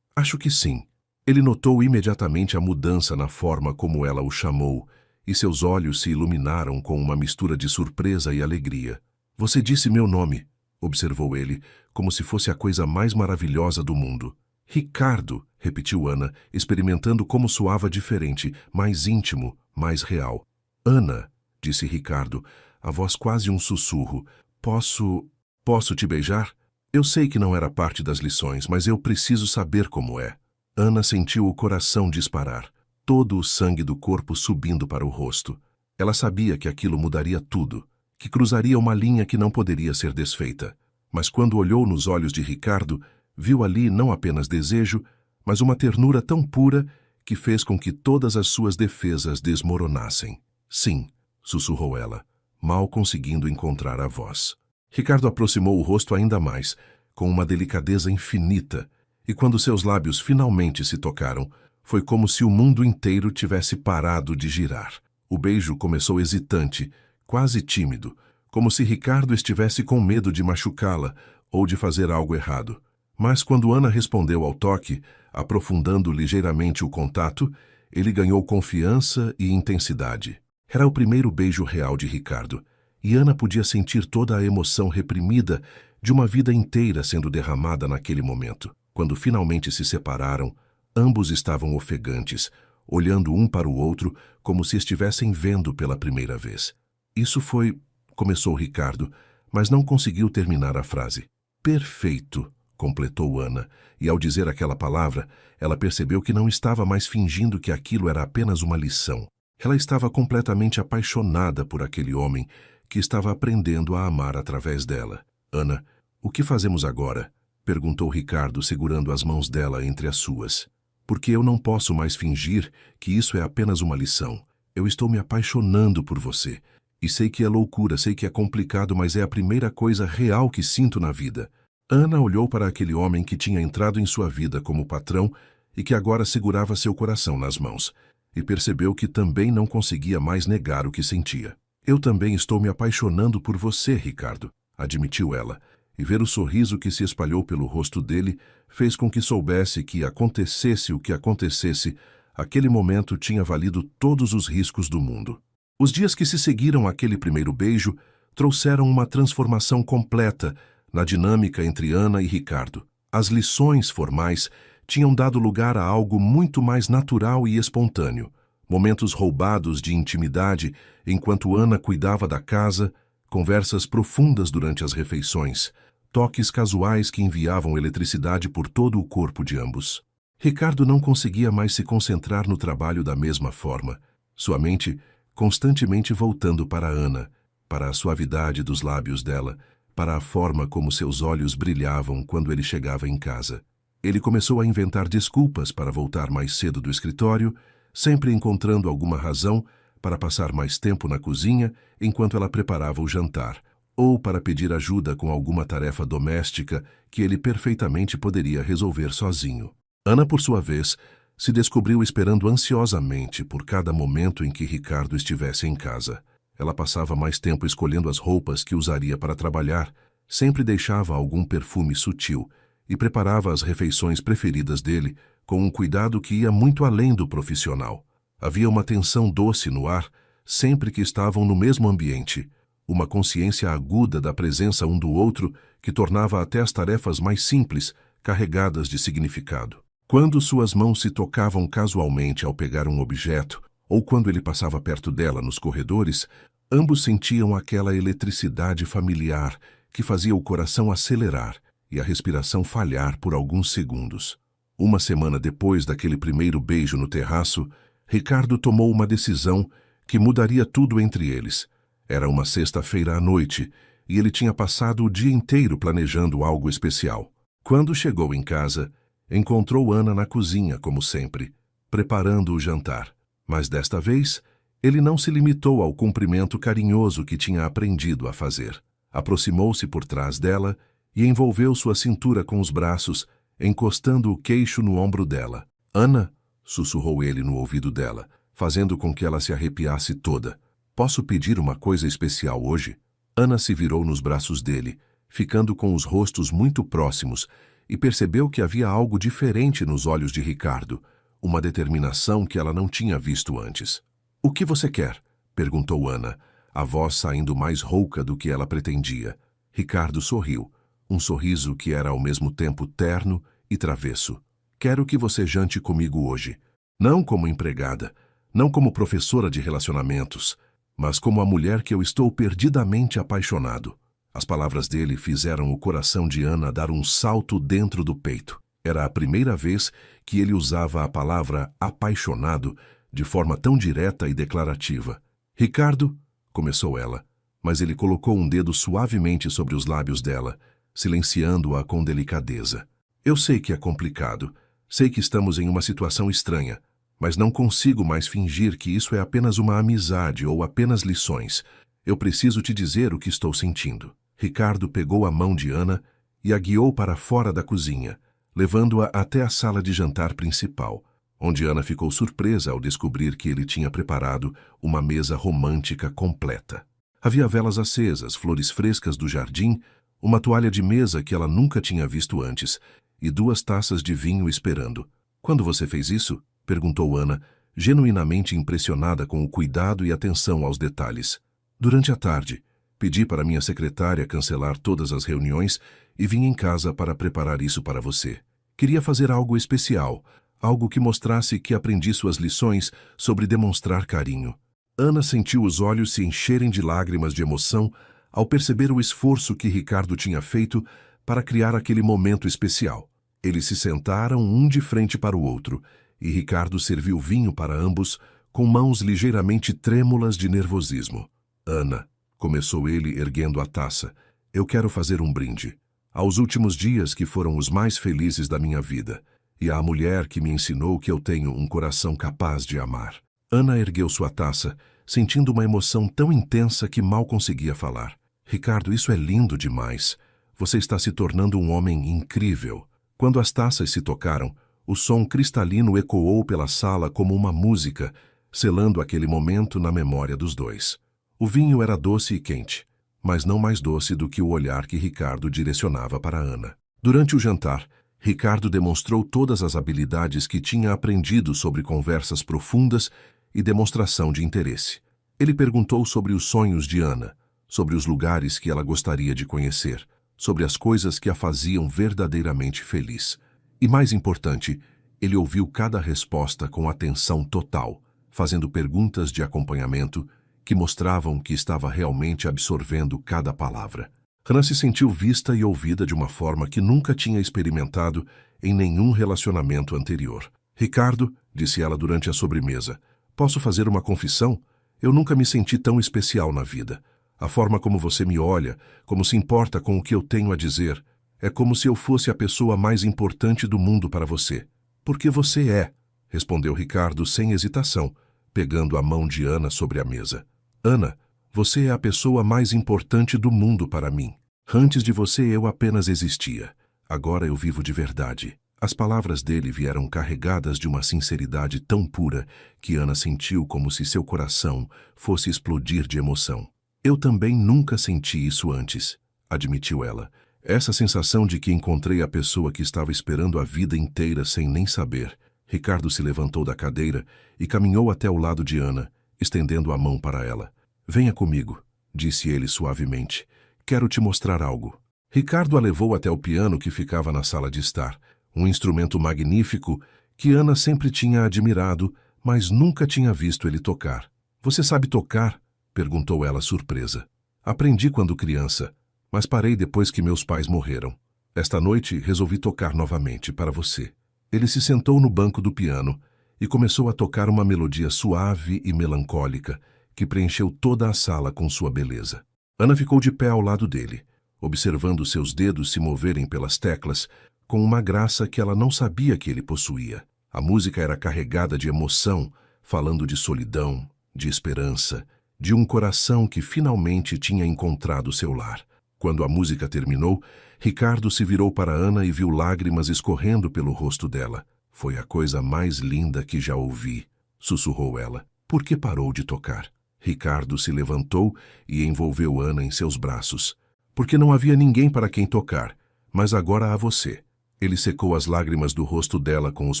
sim. Ele notou imediatamente a mudança na forma como ela o chamou, e seus olhos se iluminaram com uma mistura de surpresa e alegria. Você disse meu nome, observou ele, como se fosse a coisa mais maravilhosa do mundo. Ricardo, repetiu Ana, experimentando como soava diferente, mais íntimo, mais real. Ana, disse Ricardo, a voz quase um sussurro. Posso te beijar? Eu sei que não era parte das lições, mas eu preciso saber como é. Ana sentiu o coração disparar, todo o sangue do corpo subindo para o rosto. Ela sabia que aquilo mudaria tudo, que cruzaria uma linha que não poderia ser desfeita. Mas quando olhou nos olhos de Ricardo, viu ali não apenas desejo, mas uma ternura tão pura que fez com que todas as suas defesas desmoronassem. Sim, sussurrou ela, mal conseguindo encontrar a voz. Ricardo aproximou o rosto ainda mais, com uma delicadeza infinita, e quando seus lábios finalmente se tocaram, foi como se o mundo inteiro tivesse parado de girar. O beijo começou hesitante, quase tímido, como se Ricardo estivesse com medo de machucá-la ou de fazer algo errado. Mas quando Ana respondeu ao toque, aprofundando ligeiramente o contato, ele ganhou confiança e intensidade. Era o primeiro beijo real de Ricardo, e Ana podia sentir toda a emoção reprimida de uma vida inteira sendo derramada naquele momento. Quando finalmente se separaram, ambos estavam ofegantes, olhando um para o outro como se estivessem vendo pela primeira vez. Isso foi... começou Ricardo, mas não conseguiu terminar a frase. Perfeito, completou Ana, e ao dizer aquela palavra, ela percebeu que não estava mais fingindo que aquilo era apenas uma lição. Ela estava completamente apaixonada por aquele homem que estava aprendendo a amar através dela. Ana, o que fazemos agora? Perguntou Ricardo, segurando as mãos dela entre as suas. Porque eu não posso mais fingir que isso é apenas uma lição. Eu estou me apaixonando por você. E sei que é loucura, sei que é complicado, mas é a primeira coisa real que sinto na vida. Ana olhou para aquele homem que tinha entrado em sua vida como patrão e que agora segurava seu coração nas mãos, e percebeu que também não conseguia mais negar o que sentia. Eu também estou me apaixonando por você, Ricardo, admitiu ela, e ver o sorriso que se espalhou pelo rosto dele fez com que soubesse que acontecesse o que acontecesse, aquele momento tinha valido todos os riscos do mundo. Os dias que se seguiram àquele primeiro beijo trouxeram uma transformação completa na dinâmica entre Ana e Ricardo. As lições formais tinham dado lugar a algo muito mais natural e espontâneo. Momentos roubados de intimidade enquanto Ana cuidava da casa, conversas profundas durante as refeições, toques casuais que enviavam eletricidade por todo o corpo de ambos. Ricardo não conseguia mais se concentrar no trabalho da mesma forma, sua mente constantemente voltando para Ana, para a suavidade dos lábios dela, para a forma como seus olhos brilhavam quando ele chegava em casa. Ele começou a inventar desculpas para voltar mais cedo do escritório, sempre encontrando alguma razão para passar mais tempo na cozinha enquanto ela preparava o jantar, ou para pedir ajuda com alguma tarefa doméstica que ele perfeitamente poderia resolver sozinho. Ana, por sua vez, se descobriu esperando ansiosamente por cada momento em que Ricardo estivesse em casa. Ela passava mais tempo escolhendo as roupas que usaria para trabalhar, sempre deixava algum perfume sutil e preparava as refeições preferidas dele com um cuidado que ia muito além do profissional. Havia uma tensão doce no ar sempre que estavam no mesmo ambiente, uma consciência aguda da presença um do outro que tornava até as tarefas mais simples carregadas de significado. Quando suas mãos se tocavam casualmente ao pegar um objeto, ou quando ele passava perto dela nos corredores, ambos sentiam aquela eletricidade familiar que fazia o coração acelerar e a respiração falhar por alguns segundos. Uma semana depois daquele primeiro beijo no terraço, Ricardo tomou uma decisão que mudaria tudo entre eles. Era uma sexta-feira à noite e ele tinha passado o dia inteiro planejando algo especial. Quando chegou em casa, encontrou Ana na cozinha, como sempre, preparando o jantar. Mas desta vez, ele não se limitou ao cumprimento carinhoso que tinha aprendido a fazer. Aproximou-se por trás dela e envolveu sua cintura com os braços, encostando o queixo no ombro dela. Ana, sussurrou ele no ouvido dela, fazendo com que ela se arrepiasse toda. Posso pedir uma coisa especial hoje? Ana se virou nos braços dele, ficando com os rostos muito próximos, e percebeu que havia algo diferente nos olhos de Ricardo, uma determinação que ela não tinha visto antes. O que você quer? Perguntou Ana, a voz saindo mais rouca do que ela pretendia. Ricardo sorriu, um sorriso que era ao mesmo tempo terno e travesso. Quero que você jante comigo hoje. Não como empregada, não como professora de relacionamentos, mas como a mulher que eu estou perdidamente apaixonado. As palavras dele fizeram o coração de Ana dar um salto dentro do peito. Era a primeira vez que ele usava a palavra apaixonado de forma tão direta e declarativa. Ricardo, começou ela, mas ele colocou um dedo suavemente sobre os lábios dela, silenciando-a com delicadeza. Eu sei que é complicado, sei que estamos em uma situação estranha, mas não consigo mais fingir que isso é apenas uma amizade ou apenas lições. Eu preciso te dizer o que estou sentindo. Ricardo pegou a mão de Ana e a guiou para fora da cozinha, levando-a até a sala de jantar principal, onde Ana ficou surpresa ao descobrir que ele tinha preparado uma mesa romântica completa. Havia velas acesas, flores frescas do jardim, uma toalha de mesa que ela nunca tinha visto antes, e 2 taças de vinho esperando. Quando você fez isso? Perguntou Ana, genuinamente impressionada com o cuidado e atenção aos detalhes. Durante a tarde, pedi para minha secretária cancelar todas as reuniões e vim em casa para preparar isso para você. Queria fazer algo especial, algo que mostrasse que aprendi suas lições sobre demonstrar carinho. Ana sentiu os olhos se encherem de lágrimas de emoção ao perceber o esforço que Ricardo tinha feito para criar aquele momento especial. Eles se sentaram um de frente para o outro, e Ricardo serviu vinho para ambos com mãos ligeiramente trêmulas de nervosismo. Ana, começou ele erguendo a taça, eu quero fazer um brinde. Aos últimos dias que foram os mais felizes da minha vida, e à mulher que me ensinou que eu tenho um coração capaz de amar. Ana ergueu sua taça, sentindo uma emoção tão intensa que mal conseguia falar. Ricardo, isso é lindo demais. Você está se tornando um homem incrível. Quando as taças se tocaram, o som cristalino ecoou pela sala como uma música, selando aquele momento na memória dos dois. O vinho era doce e quente, mas não mais doce do que o olhar que Ricardo direcionava para Ana. Durante o jantar, Ricardo demonstrou todas as habilidades que tinha aprendido sobre conversas profundas e demonstração de interesse. Ele perguntou sobre os sonhos de Ana, sobre os lugares que ela gostaria de conhecer, sobre as coisas que a faziam verdadeiramente feliz. E mais importante, ele ouviu cada resposta com atenção total, fazendo perguntas de acompanhamento que mostravam que estava realmente absorvendo cada palavra. Ana se sentiu vista e ouvida de uma forma que nunca tinha experimentado em nenhum relacionamento anterior. Ricardo, disse ela durante a sobremesa, posso fazer uma confissão? Eu nunca me senti tão especial na vida. A forma como você me olha, como se importa com o que eu tenho a dizer, é como se eu fosse a pessoa mais importante do mundo para você. Porque você é, respondeu Ricardo sem hesitação, pegando a mão de Ana sobre a mesa. Ana, você é a pessoa mais importante do mundo para mim. Antes de você eu apenas existia. Agora eu vivo de verdade. As palavras dele vieram carregadas de uma sinceridade tão pura que Ana sentiu como se seu coração fosse explodir de emoção. Eu também nunca senti isso antes, admitiu ela. Essa sensação de que encontrei a pessoa que estava esperando a vida inteira sem nem saber. Ricardo se levantou da cadeira e caminhou até o lado de Ana, estendendo a mão para ela. Venha comigo, disse ele suavemente. Quero te mostrar algo. Ricardo a levou até o piano que ficava na sala de estar, um instrumento magnífico que Ana sempre tinha admirado, mas nunca tinha visto ele tocar. Você sabe tocar? Perguntou ela surpresa. Aprendi quando criança, mas parei depois que meus pais morreram. Esta noite resolvi tocar novamente para você. Ele se sentou no banco do piano e começou a tocar uma melodia suave e melancólica que preencheu toda a sala com sua beleza. Ana ficou de pé ao lado dele, observando seus dedos se moverem pelas teclas com uma graça que ela não sabia que ele possuía. A música era carregada de emoção, falando de solidão, de esperança, de um coração que finalmente tinha encontrado seu lar. Quando a música terminou, Ricardo se virou para Ana e viu lágrimas escorrendo pelo rosto dela. Foi a coisa mais linda que já ouvi, sussurrou ela. Por que parou de tocar? Ricardo se levantou e envolveu Ana em seus braços. Porque não havia ninguém para quem tocar, mas agora há você. Ele secou as lágrimas do rosto dela com os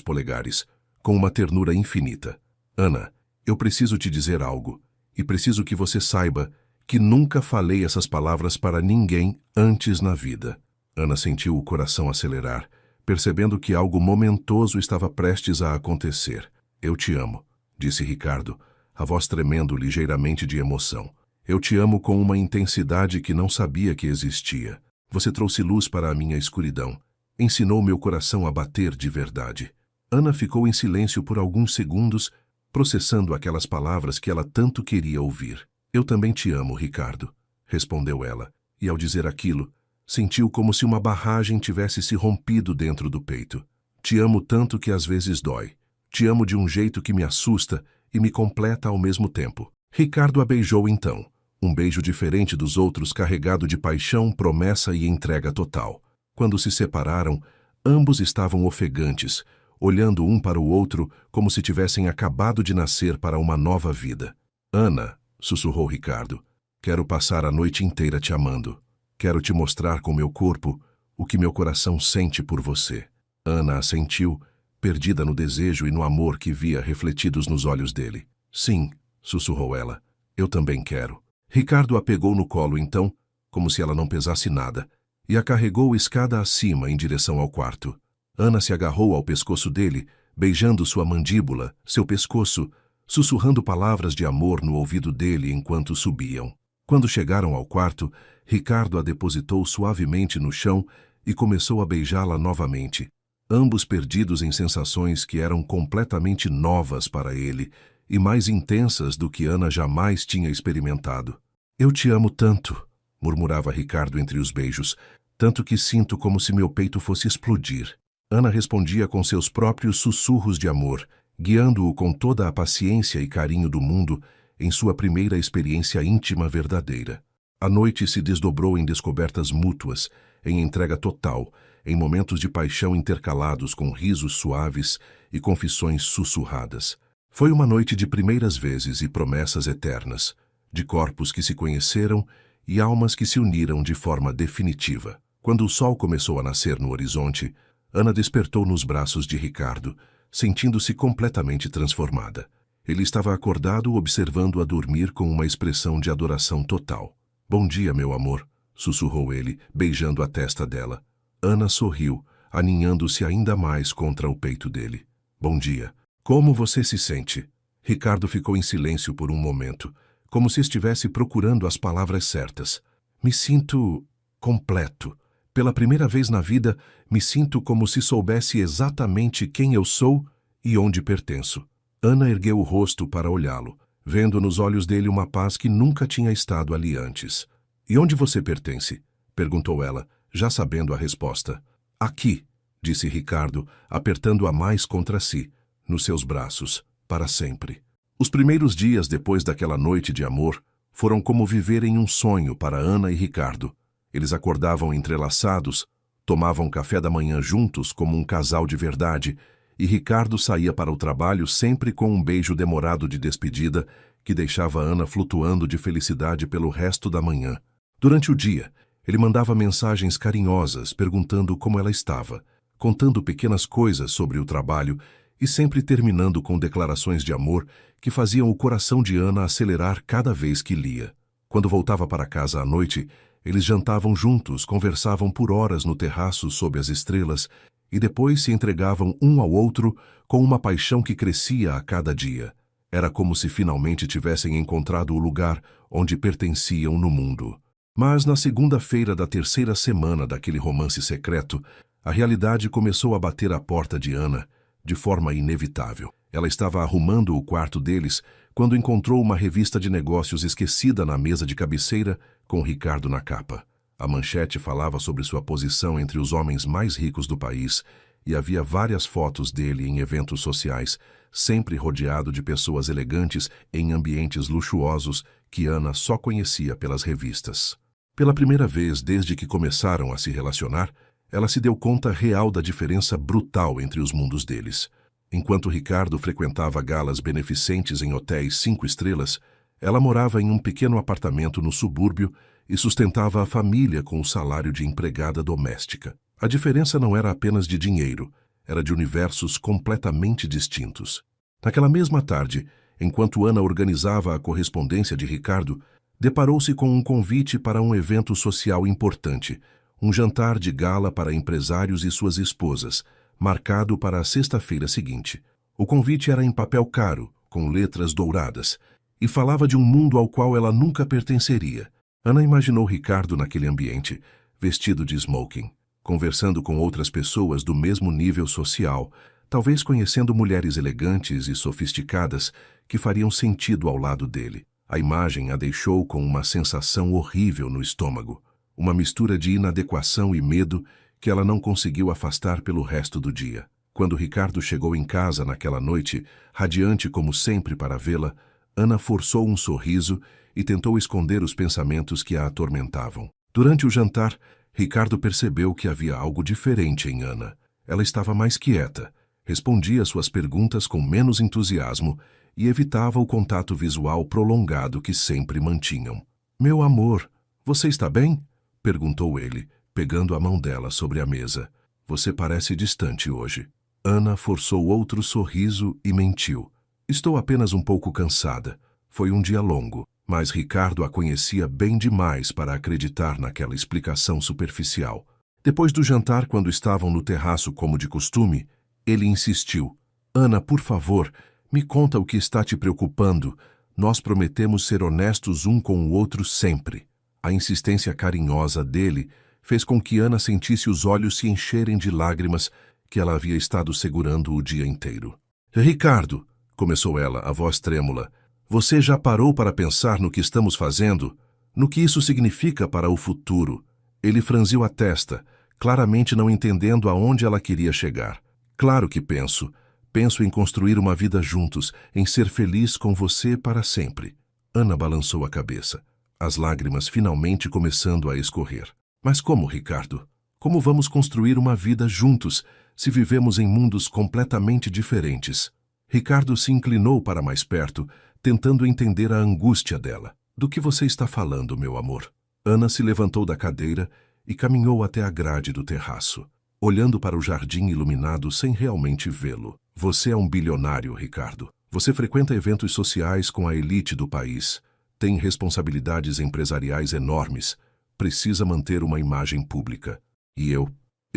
polegares, com uma ternura infinita. Ana, eu preciso te dizer algo, e preciso que você saiba que nunca falei essas palavras para ninguém antes na vida. Ana sentiu o coração acelerar, percebendo que algo momentoso estava prestes a acontecer. Eu te amo, disse Ricardo, a voz tremendo ligeiramente de emoção. Eu te amo com uma intensidade que não sabia que existia. Você trouxe luz para a minha escuridão. Ensinou meu coração a bater de verdade. Ana ficou em silêncio por alguns segundos, processando aquelas palavras que ela tanto queria ouvir. Eu também te amo, Ricardo, respondeu ela, e ao dizer aquilo, sentiu como se uma barragem tivesse se rompido dentro do peito. Te amo tanto que às vezes dói. Te amo de um jeito que me assusta e me completa ao mesmo tempo. Ricardo a beijou então, um beijo diferente dos outros carregado de paixão, promessa e entrega total. Quando se separaram, ambos estavam ofegantes, olhando um para o outro como se tivessem acabado de nascer para uma nova vida. Ana, sussurrou Ricardo, quero passar a noite inteira te amando. Quero te mostrar com meu corpo o que meu coração sente por você. Ana assentiu, perdida no desejo e no amor que via refletidos nos olhos dele. Sim, sussurrou ela, eu também quero. Ricardo a pegou no colo então, como se ela não pesasse nada, e a carregou escada acima em direção ao quarto. Ana se agarrou ao pescoço dele, beijando sua mandíbula, seu pescoço, sussurrando palavras de amor no ouvido dele enquanto subiam. Quando chegaram ao quarto, Ricardo a depositou suavemente no chão e começou a beijá-la novamente, ambos perdidos em sensações que eram completamente novas para ele e mais intensas do que Ana jamais tinha experimentado. Eu te amo tanto, murmurava Ricardo entre os beijos, tanto que sinto como se meu peito fosse explodir. Ana respondia com seus próprios sussurros de amor, guiando-o com toda a paciência e carinho do mundo em sua primeira experiência íntima verdadeira. A noite se desdobrou em descobertas mútuas, em entrega total, em momentos de paixão intercalados com risos suaves e confissões sussurradas. Foi uma noite de primeiras vezes e promessas eternas. de corpos que se conheceram e almas que se uniram de forma definitiva. Quando o sol começou a nascer no horizonte, Ana despertou nos braços de Ricardo, sentindo-se completamente transformada. Ele estava acordado observando-a dormir com uma expressão de adoração total. "Bom dia, meu amor", sussurrou ele, beijando a testa dela. Ana sorriu, aninhando-se ainda mais contra o peito dele. "Bom dia. Como você se sente?" Ricardo ficou em silêncio por um momento, como se estivesse procurando as palavras certas. "Me sinto completo. Pela primeira vez na vida, me sinto como se soubesse exatamente quem eu sou e onde pertenço." Ana ergueu o rosto para olhá-lo, vendo nos olhos dele uma paz que nunca tinha estado ali antes. "E onde você pertence?" perguntou ela, já sabendo a resposta. "Aqui", disse Ricardo, apertando-a mais contra si, nos seus braços, para sempre. Os primeiros dias depois daquela noite de amor foram como viver em um sonho para Ana e Ricardo. Eles acordavam entrelaçados, tomavam café da manhã juntos como um casal de verdade, e Ricardo saía para o trabalho sempre com um beijo demorado de despedida que deixava Ana flutuando de felicidade pelo resto da manhã. Durante o dia, ele mandava mensagens carinhosas perguntando como ela estava, contando pequenas coisas sobre o trabalho e sempre terminando com declarações de amor que faziam o coração de Ana acelerar cada vez que lia. Quando voltava para casa à noite, eles jantavam juntos, conversavam por horas no terraço sob as estrelas e depois se entregavam um ao outro com uma paixão que crescia a cada dia. Era como se finalmente tivessem encontrado o lugar onde pertenciam no mundo. Mas na segunda-feira da terceira semana daquele romance secreto, a realidade começou a bater à porta de Ana, de forma inevitável. Ela estava arrumando o quarto deles quando encontrou uma revista de negócios esquecida na mesa de cabeceira com Ricardo na capa. A manchete falava sobre sua posição entre os homens mais ricos do país e havia várias fotos dele em eventos sociais, sempre rodeado de pessoas elegantes em ambientes luxuosos que Ana só conhecia pelas revistas. Pela primeira vez desde que começaram a se relacionar, ela se deu conta real da diferença brutal entre os mundos deles. Enquanto Ricardo frequentava galas beneficentes em hotéis 5 estrelas, ela morava em um pequeno apartamento no subúrbio e sustentava a família com o salário de empregada doméstica. A diferença não era apenas de dinheiro, era de universos completamente distintos. Naquela mesma tarde, enquanto Ana organizava a correspondência de Ricardo, deparou-se com um convite para um evento social importante, um jantar de gala para empresários e suas esposas, marcado para a sexta-feira seguinte. O convite era em papel caro, com letras douradas, e falava de um mundo ao qual ela nunca pertenceria. Ana imaginou Ricardo naquele ambiente, vestido de smoking, conversando com outras pessoas do mesmo nível social, talvez conhecendo mulheres elegantes e sofisticadas que fariam sentido ao lado dele. A imagem a deixou com uma sensação horrível no estômago, uma mistura de inadequação e medo que ela não conseguiu afastar pelo resto do dia. Quando Ricardo chegou em casa naquela noite, radiante como sempre para vê-la, Ana forçou um sorriso e tentou esconder os pensamentos que a atormentavam. Durante o jantar, Ricardo percebeu que havia algo diferente em Ana. Ela estava mais quieta, respondia suas perguntas com menos entusiasmo e evitava o contato visual prolongado que sempre mantinham. "Meu amor, você está bem?" perguntou ele, pegando a mão dela sobre a mesa. "Você parece distante hoje." Ana forçou outro sorriso e mentiu. "Estou apenas um pouco cansada. Foi um dia longo." Mas Ricardo a conhecia bem demais para acreditar naquela explicação superficial. Depois do jantar, quando estavam no terraço como de costume, ele insistiu. "Ana, por favor, me conta o que está te preocupando. Nós prometemos ser honestos um com o outro sempre." A insistência carinhosa dele fez com que Ana sentisse os olhos se encherem de lágrimas que ela havia estado segurando o dia inteiro. "Ricardo", começou ela, a voz trêmula, "você já parou para pensar no que estamos fazendo? No que isso significa para o futuro?" Ele franziu a testa, claramente não entendendo aonde ela queria chegar. "Claro que penso. Penso em construir uma vida juntos, em ser feliz com você para sempre." Ana balançou a cabeça, as lágrimas finalmente começando a escorrer. "Mas como, Ricardo? Como vamos construir uma vida juntos, se vivemos em mundos completamente diferentes?" Ricardo se inclinou para mais perto, tentando entender a angústia dela. Do que você está falando, meu amor? Ana se levantou da cadeira e caminhou até a grade do terraço, olhando para o jardim iluminado sem realmente vê-lo. Você é um bilionário, Ricardo. Você frequenta eventos sociais com a elite do país, tem responsabilidades empresariais enormes, precisa manter uma imagem pública. E eu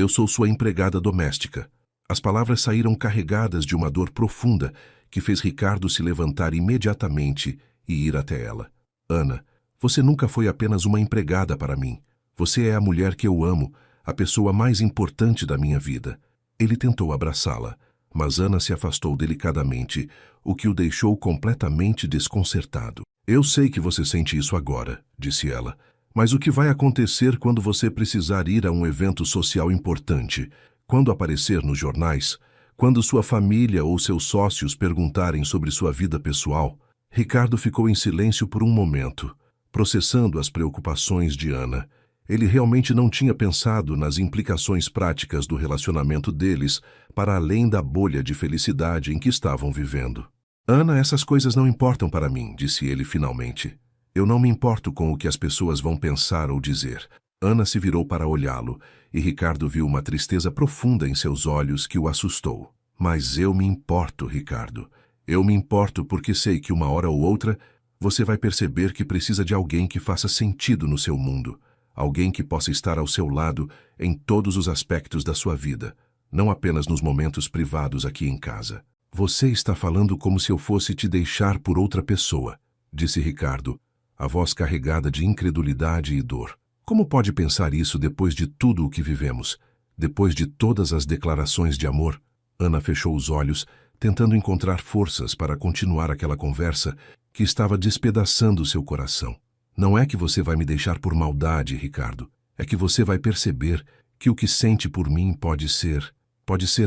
sou sua empregada doméstica. As palavras saíram carregadas de uma dor profunda que fez Ricardo se levantar imediatamente e ir até ela. Ana, você nunca foi apenas uma empregada para mim. Você é a mulher que eu amo, a pessoa mais importante da minha vida. Ele tentou abraçá-la, mas Ana se afastou delicadamente, o que o deixou completamente desconcertado. Eu sei que você sente isso agora, disse ela, mas o que vai acontecer quando você precisar ir a um evento social importante, quando aparecer nos jornais, quando sua família ou seus sócios perguntarem sobre sua vida pessoal? Ricardo ficou em silêncio por um momento, processando as preocupações de Ana. Ele realmente não tinha pensado nas implicações práticas do relacionamento deles para além da bolha de felicidade em que estavam vivendo. Ana, essas coisas não importam para mim, disse ele finalmente. Eu não me importo com o que as pessoas vão pensar ou dizer. Ana se virou para olhá-lo, e Ricardo viu uma tristeza profunda em seus olhos que o assustou. Mas eu me importo, Ricardo. Eu me importo porque sei que uma hora ou outra você vai perceber que precisa de alguém que faça sentido no seu mundo. Alguém que possa estar ao seu lado em todos os aspectos da sua vida, não apenas nos momentos privados aqui em casa. Você está falando como se eu fosse te deixar por outra pessoa, disse Ricardo, a voz carregada de incredulidade e dor. Como pode pensar isso depois de tudo o que vivemos? Depois de todas as declarações de amor? Ana fechou os olhos, tentando encontrar forças para continuar aquela conversa que estava despedaçando seu coração. Não é que você vai me deixar por maldade, Ricardo. É que você vai perceber que o que sente por mim pode ser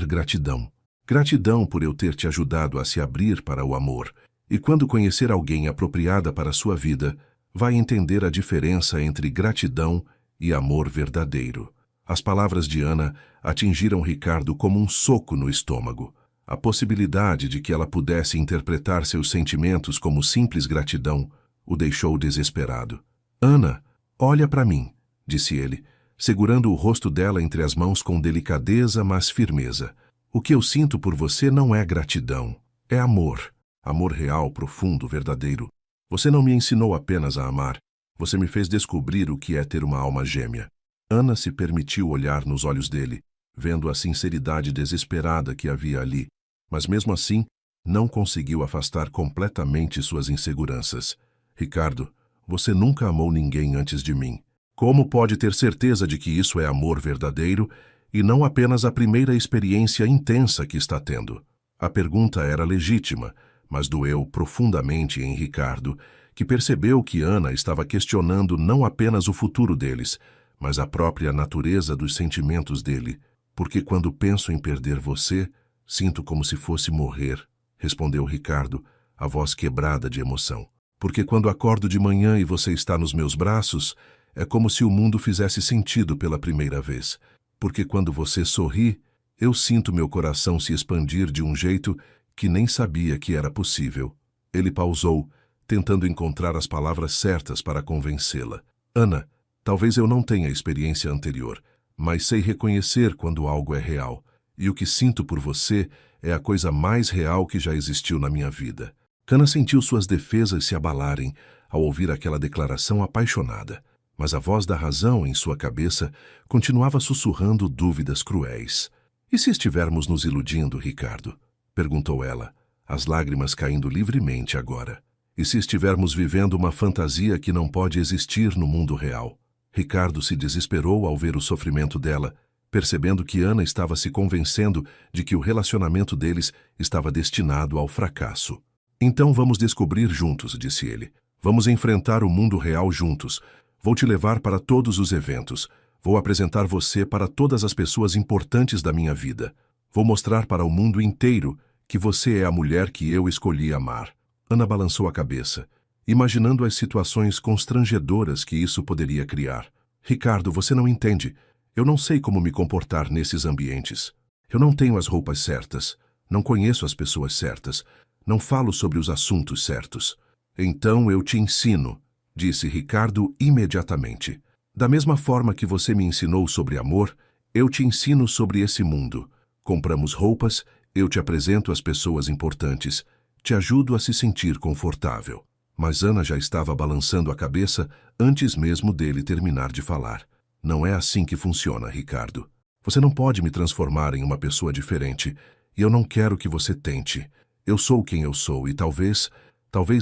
gratidão. Gratidão por eu ter te ajudado a se abrir para o amor. E quando conhecer alguém apropriada para a sua vida, vai entender a diferença entre gratidão e amor verdadeiro. As palavras de Ana atingiram Ricardo como um soco no estômago. A possibilidade de que ela pudesse interpretar seus sentimentos como simples gratidão o deixou desesperado. Ana, olha para mim, disse ele, segurando o rosto dela entre as mãos com delicadeza, mas firmeza. O que eu sinto por você não é gratidão, é amor. Amor real, profundo, verdadeiro. Você não me ensinou apenas a amar, você me fez descobrir o que é ter uma alma gêmea. Ana se permitiu olhar nos olhos dele, vendo a sinceridade desesperada que havia ali, mas mesmo assim não conseguiu afastar completamente suas inseguranças. Ricardo, você nunca amou ninguém antes de mim. Como pode ter certeza de que isso é amor verdadeiro e não apenas a primeira experiência intensa que está tendo? A pergunta era legítima, mas doeu profundamente em Ricardo, que percebeu que Ana estava questionando não apenas o futuro deles, mas a própria natureza dos sentimentos dele. Porque quando penso em perder você, sinto como se fosse morrer, respondeu Ricardo, a voz quebrada de emoção. Porque quando acordo de manhã e você está nos meus braços, é como se o mundo fizesse sentido pela primeira vez. Porque quando você sorri, eu sinto meu coração se expandir de um jeito que nem sabia que era possível. Ele pausou, tentando encontrar as palavras certas para convencê-la. Ana, talvez eu não tenha experiência anterior, mas sei reconhecer quando algo é real. E o que sinto por você é a coisa mais real que já existiu na minha vida. Ana sentiu suas defesas se abalarem ao ouvir aquela declaração apaixonada, mas a voz da razão em sua cabeça continuava sussurrando dúvidas cruéis. E se estivermos nos iludindo, Ricardo? Perguntou ela, as lágrimas caindo livremente agora. E se estivermos vivendo uma fantasia que não pode existir no mundo real? Ricardo se desesperou ao ver o sofrimento dela, percebendo que Ana estava se convencendo de que o relacionamento deles estava destinado ao fracasso. Então vamos descobrir juntos, disse ele. Vamos enfrentar o mundo real juntos. Vou te levar para todos os eventos. Vou apresentar você para todas as pessoas importantes da minha vida. Vou mostrar para o mundo inteiro que você é a mulher que eu escolhi amar. Ana balançou a cabeça, imaginando as situações constrangedoras que isso poderia criar. Ricardo, você não entende. Eu não sei como me comportar nesses ambientes. Eu não tenho as roupas certas. Não conheço as pessoas certas. Não falo sobre os assuntos certos. Então eu te ensino, disse Ricardo imediatamente. Da mesma forma que você me ensinou sobre amor, eu te ensino sobre esse mundo. Compramos roupas, eu te apresento as pessoas importantes, te ajudo a se sentir confortável. Mas Ana já estava balançando a cabeça antes mesmo dele terminar de falar. Não é assim que funciona, Ricardo. Você não pode me transformar em uma pessoa diferente, e eu não quero que você tente. Eu sou quem eu sou e talvez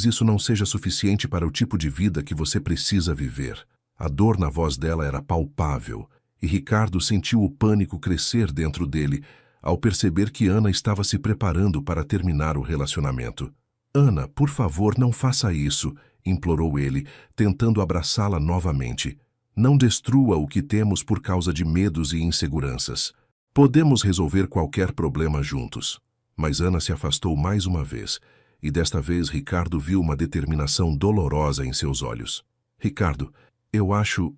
isso não seja suficiente para o tipo de vida que você precisa viver. A dor na voz dela era palpável, e Ricardo sentiu o pânico crescer dentro dele ao perceber que Ana estava se preparando para terminar o relacionamento. Ana, por favor, não faça isso, implorou ele, tentando abraçá-la novamente. Não destrua o que temos por causa de medos e inseguranças. Podemos resolver qualquer problema juntos. Mas Ana se afastou mais uma vez, e desta vez Ricardo viu uma determinação dolorosa em seus olhos. Ricardo, eu acho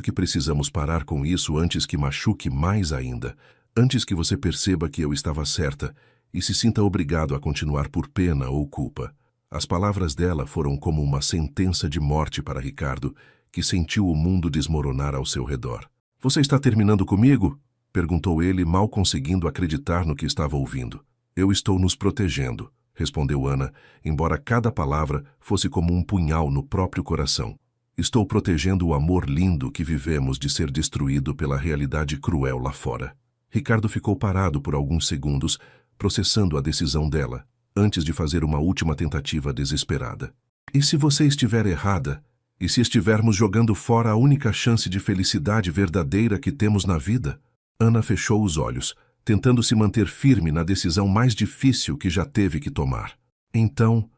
que precisamos parar com isso antes que machuque mais ainda, antes que você perceba que eu estava certa e se sinta obrigado a continuar por pena ou culpa. As palavras dela foram como uma sentença de morte para Ricardo, que sentiu o mundo desmoronar ao seu redor. Você está terminando comigo? Perguntou ele, mal conseguindo acreditar no que estava ouvindo. Eu estou nos protegendo, respondeu Ana, embora cada palavra fosse como um punhal no próprio coração. Estou protegendo o amor lindo que vivemos de ser destruído pela realidade cruel lá fora. Ricardo ficou parado por alguns segundos, processando a decisão dela, antes de fazer uma última tentativa desesperada. E se você estiver errada? E se estivermos jogando fora a única chance de felicidade verdadeira que temos na vida? Ana fechou os olhos, tentando se manter firme na decisão mais difícil que já teve que tomar. Então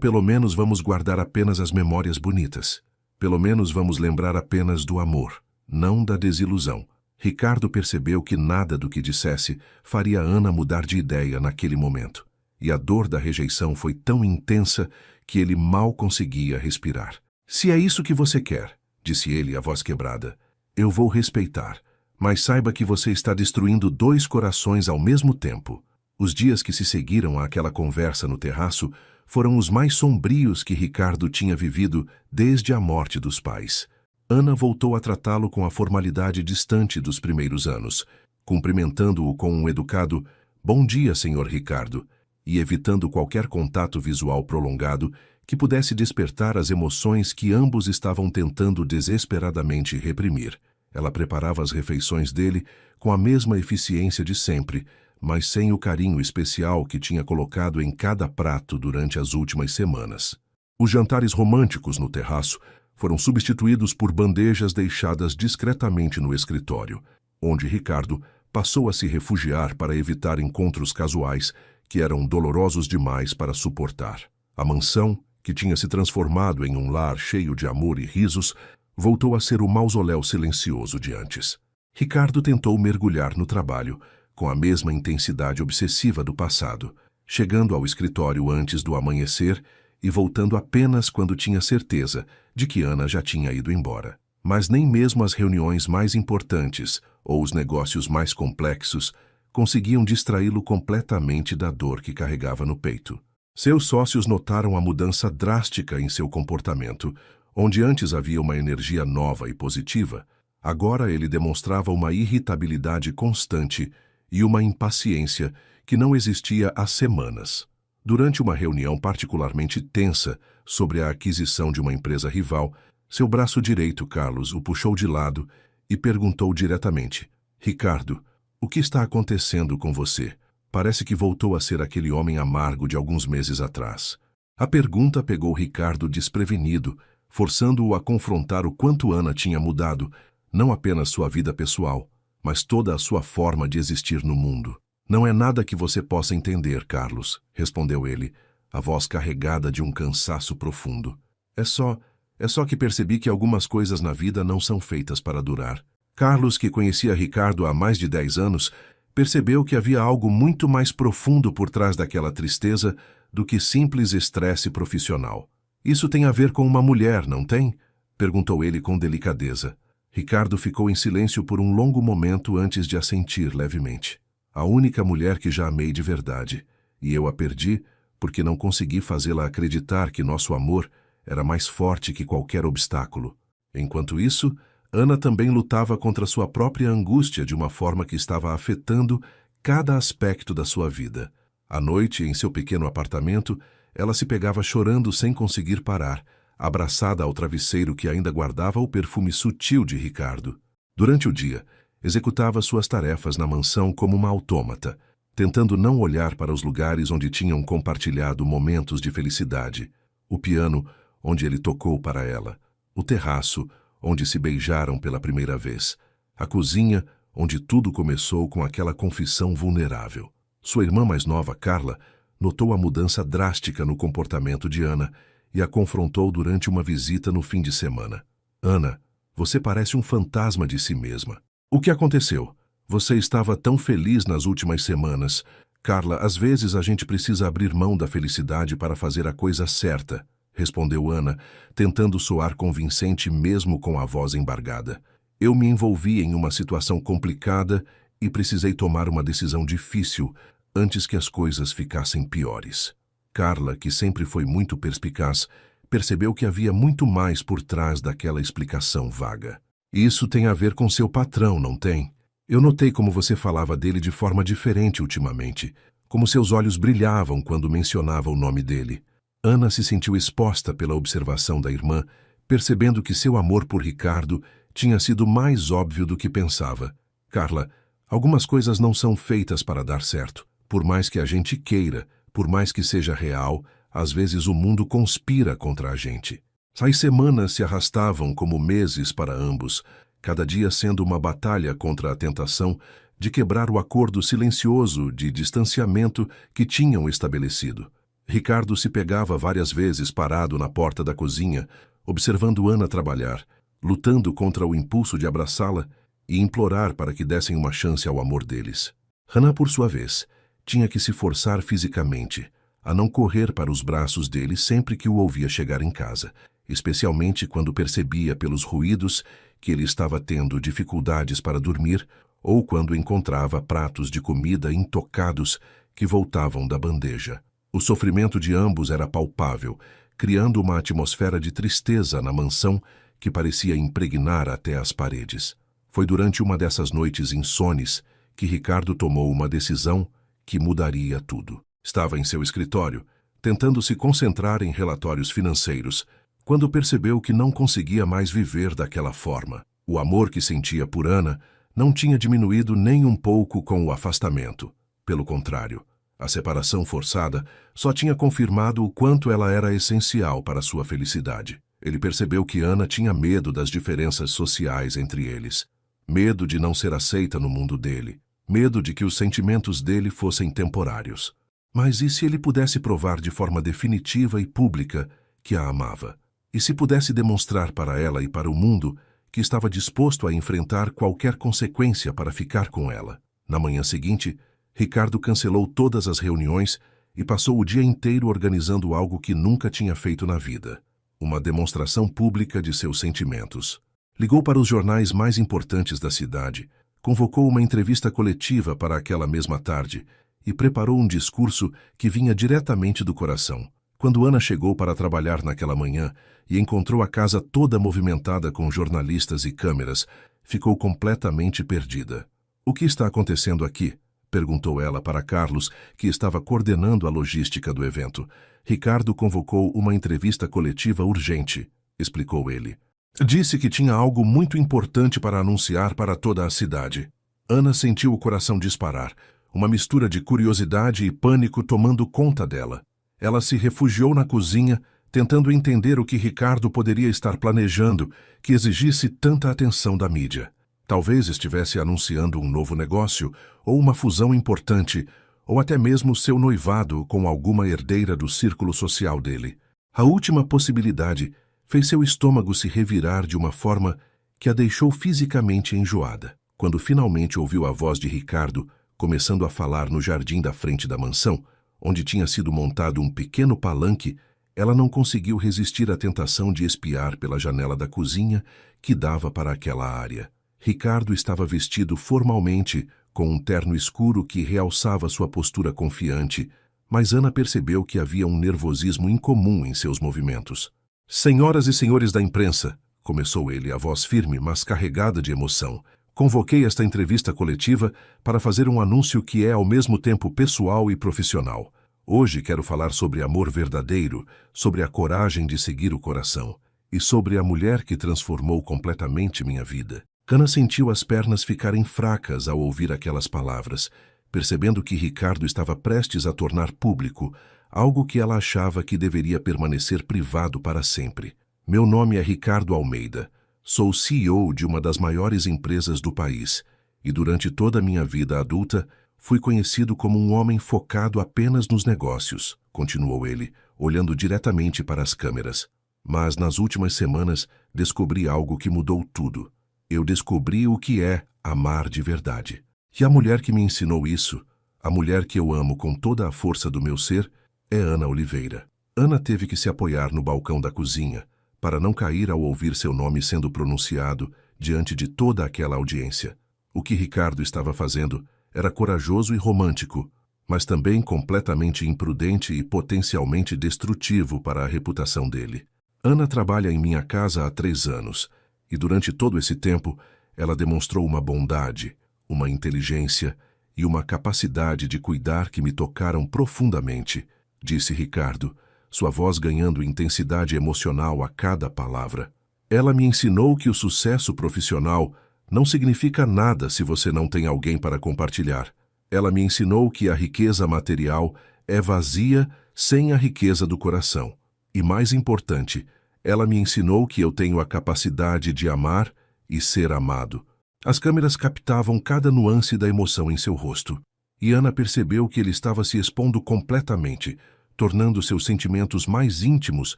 pelo menos vamos guardar apenas as memórias bonitas. Pelo menos vamos lembrar apenas do amor, não da desilusão. Ricardo percebeu que nada do que dissesse faria Ana mudar de ideia naquele momento. E a dor da rejeição foi tão intensa que ele mal conseguia respirar. Se é isso que você quer, disse ele, a voz quebrada, eu vou respeitar. Mas saiba que você está destruindo dois corações ao mesmo tempo. Os dias que se seguiram àquela conversa no terraço foram os mais sombrios que Ricardo tinha vivido desde a morte dos pais. Ana voltou a tratá-lo com a formalidade distante dos primeiros anos, cumprimentando-o com um educado "Bom dia, Sr. Ricardo", e evitando qualquer contato visual prolongado que pudesse despertar as emoções que ambos estavam tentando desesperadamente reprimir. Ela preparava as refeições dele com a mesma eficiência de sempre, mas sem o carinho especial que tinha colocado em cada prato durante as últimas semanas. Os jantares românticos no terraço foram substituídos por bandejas deixadas discretamente no escritório, onde Ricardo passou a se refugiar para evitar encontros casuais que eram dolorosos demais para suportar. A mansão, que tinha se transformado em um lar cheio de amor e risos, voltou a ser o mausoléu silencioso de antes. Ricardo tentou mergulhar no trabalho, com a mesma intensidade obsessiva do passado, chegando ao escritório antes do amanhecer e voltando apenas quando tinha certeza de que Ana já tinha ido embora. Mas nem mesmo as reuniões mais importantes ou os negócios mais complexos conseguiam distraí-lo completamente da dor que carregava no peito. Seus sócios notaram a mudança drástica em seu comportamento. Onde antes havia uma energia nova e positiva, agora ele demonstrava uma irritabilidade constante e uma impaciência que não existia há semanas. Durante uma reunião particularmente tensa sobre a aquisição de uma empresa rival, seu braço direito, Carlos, o puxou de lado e perguntou diretamente: "Ricardo, o que está acontecendo com você? Parece que voltou a ser aquele homem amargo de alguns meses atrás." A pergunta pegou Ricardo desprevenido, forçando-o a confrontar o quanto Ana tinha mudado, não apenas sua vida pessoal, mas toda a sua forma de existir no mundo. "Não é nada que você possa entender, Carlos", respondeu ele, a voz carregada de um cansaço profundo. É só que percebi que algumas coisas na vida não são feitas para durar." Carlos, que conhecia Ricardo há mais de 10 anos, percebeu que havia algo muito mais profundo por trás daquela tristeza do que simples estresse profissional. "Isso tem a ver com uma mulher, não tem?" perguntou ele com delicadeza. Ricardo ficou em silêncio por um longo momento antes de assentir levemente. "A única mulher que já amei de verdade, e eu a perdi porque não consegui fazê-la acreditar que nosso amor era mais forte que qualquer obstáculo. Enquanto isso, Ana também lutava contra sua própria angústia de uma forma que estava afetando cada aspecto da sua vida. À noite, em seu pequeno apartamento, ela se pegava chorando sem conseguir parar, abraçada ao travesseiro que ainda guardava o perfume sutil de Ricardo. Durante o dia, executava suas tarefas na mansão como uma autômata, tentando não olhar para os lugares onde tinham compartilhado momentos de felicidade. O piano, onde ele tocou para ela. O terraço, onde se beijaram pela primeira vez. A cozinha, onde tudo começou com aquela confissão vulnerável. Sua irmã mais nova, Carla, notou a mudança drástica no comportamento de Ana e a confrontou durante uma visita no fim de semana. Ana, você parece um fantasma de si mesma. O que aconteceu? Você estava tão feliz nas últimas semanas. Carla, às vezes a gente precisa abrir mão da felicidade para fazer a coisa certa, respondeu Ana, tentando soar convincente mesmo com a voz embargada. Eu me envolvi em uma situação complicada e precisei tomar uma decisão difícil antes que as coisas ficassem piores. Carla, que sempre foi muito perspicaz, percebeu que havia muito mais por trás daquela explicação vaga. Isso tem a ver com seu patrão, não tem? Eu notei como você falava dele de forma diferente ultimamente, como seus olhos brilhavam quando mencionava o nome dele. Ana se sentiu exposta pela observação da irmã, percebendo que seu amor por Ricardo tinha sido mais óbvio do que pensava. Carla, algumas coisas não são feitas para dar certo. Por mais que a gente queira, por mais que seja real, às vezes o mundo conspira contra a gente. As semanas se arrastavam como meses para ambos, cada dia sendo uma batalha contra a tentação de quebrar o acordo silencioso de distanciamento que tinham estabelecido. Ricardo se pegava várias vezes parado na porta da cozinha, observando Ana trabalhar, lutando contra o impulso de abraçá-la e implorar para que dessem uma chance ao amor deles. Ana, por sua vez, tinha que se forçar fisicamente a não correr para os braços dele sempre que o ouvia chegar em casa, especialmente quando percebia pelos ruídos que ele estava tendo dificuldades para dormir ou quando encontrava pratos de comida intocados que voltavam da bandeja. O sofrimento de ambos era palpável, criando uma atmosfera de tristeza na mansão que parecia impregnar até as paredes. Foi durante uma dessas noites insones que Ricardo tomou uma decisão que mudaria tudo. Estava em seu escritório, tentando se concentrar em relatórios financeiros, quando percebeu que não conseguia mais viver daquela forma. O amor que sentia por Ana não tinha diminuído nem um pouco com o afastamento. Pelo contrário, a separação forçada só tinha confirmado o quanto ela era essencial para sua felicidade. Ele percebeu que Ana tinha medo das diferenças sociais entre eles. Medo de não ser aceita no mundo dele. Medo de que os sentimentos dele fossem temporários. Mas e se ele pudesse provar de forma definitiva e pública que a amava? E se pudesse demonstrar para ela e para o mundo que estava disposto a enfrentar qualquer consequência para ficar com ela? Na manhã seguinte, Ricardo cancelou todas as reuniões e passou o dia inteiro organizando algo que nunca tinha feito na vida. Uma demonstração pública de seus sentimentos. Ligou para os jornais mais importantes da cidade, convocou uma entrevista coletiva para aquela mesma tarde e preparou um discurso que vinha diretamente do coração. Quando Ana chegou para trabalhar naquela manhã e encontrou a casa toda movimentada com jornalistas e câmeras, ficou completamente perdida. "O que está acontecendo aqui?" perguntou ela para Carlos, que estava coordenando a logística do evento. "Ricardo convocou uma entrevista coletiva urgente", explicou ele. "Disse que tinha algo muito importante para anunciar para toda a cidade." Ana sentiu o coração disparar, uma mistura de curiosidade e pânico tomando conta dela. Ela se refugiou na cozinha, tentando entender o que Ricardo poderia estar planejando que exigisse tanta atenção da mídia. Talvez estivesse anunciando um novo negócio, ou uma fusão importante, ou até mesmo seu noivado com alguma herdeira do círculo social dele. A última possibilidade fez seu estômago se revirar de uma forma que a deixou fisicamente enjoada. Quando finalmente ouviu a voz de Ricardo começando a falar no jardim da frente da mansão, onde tinha sido montado um pequeno palanque, ela não conseguiu resistir à tentação de espiar pela janela da cozinha que dava para aquela área. Ricardo estava vestido formalmente, com um terno escuro que realçava sua postura confiante, mas Ana percebeu que havia um nervosismo incomum em seus movimentos. Senhoras e senhores da imprensa, começou ele, a voz firme, mas carregada de emoção. Convoquei esta entrevista coletiva para fazer um anúncio que é ao mesmo tempo pessoal e profissional. Hoje quero falar sobre amor verdadeiro, sobre a coragem de seguir o coração e sobre a mulher que transformou completamente minha vida. Ana sentiu as pernas ficarem fracas ao ouvir aquelas palavras, percebendo que Ricardo estava prestes a tornar público algo que ela achava que deveria permanecer privado para sempre. Meu nome é Ricardo Almeida. Sou CEO de uma das maiores empresas do país e durante toda a minha vida adulta fui conhecido como um homem focado apenas nos negócios, continuou ele, olhando diretamente para as câmeras. Mas nas últimas semanas descobri algo que mudou tudo. Eu descobri o que é amar de verdade. E a mulher que me ensinou isso, a mulher que eu amo com toda a força do meu ser, é Ana Oliveira. Ana teve que se apoiar no balcão da cozinha para não cair ao ouvir seu nome sendo pronunciado diante de toda aquela audiência. O que Ricardo estava fazendo era corajoso e romântico, mas também completamente imprudente e potencialmente destrutivo para a reputação dele. Ana trabalha em minha casa há 3 anos, e durante todo esse tempo ela demonstrou uma bondade, uma inteligência e uma capacidade de cuidar que me tocaram profundamente, disse Ricardo, sua voz ganhando intensidade emocional a cada palavra. Ela me ensinou que o sucesso profissional não significa nada se você não tem alguém para compartilhar. Ela me ensinou que a riqueza material é vazia sem a riqueza do coração. E mais importante, ela me ensinou que eu tenho a capacidade de amar e ser amado. As câmeras captavam cada nuance da emoção em seu rosto, e Ana percebeu que ele estava se expondo completamente, tornando seus sentimentos mais íntimos,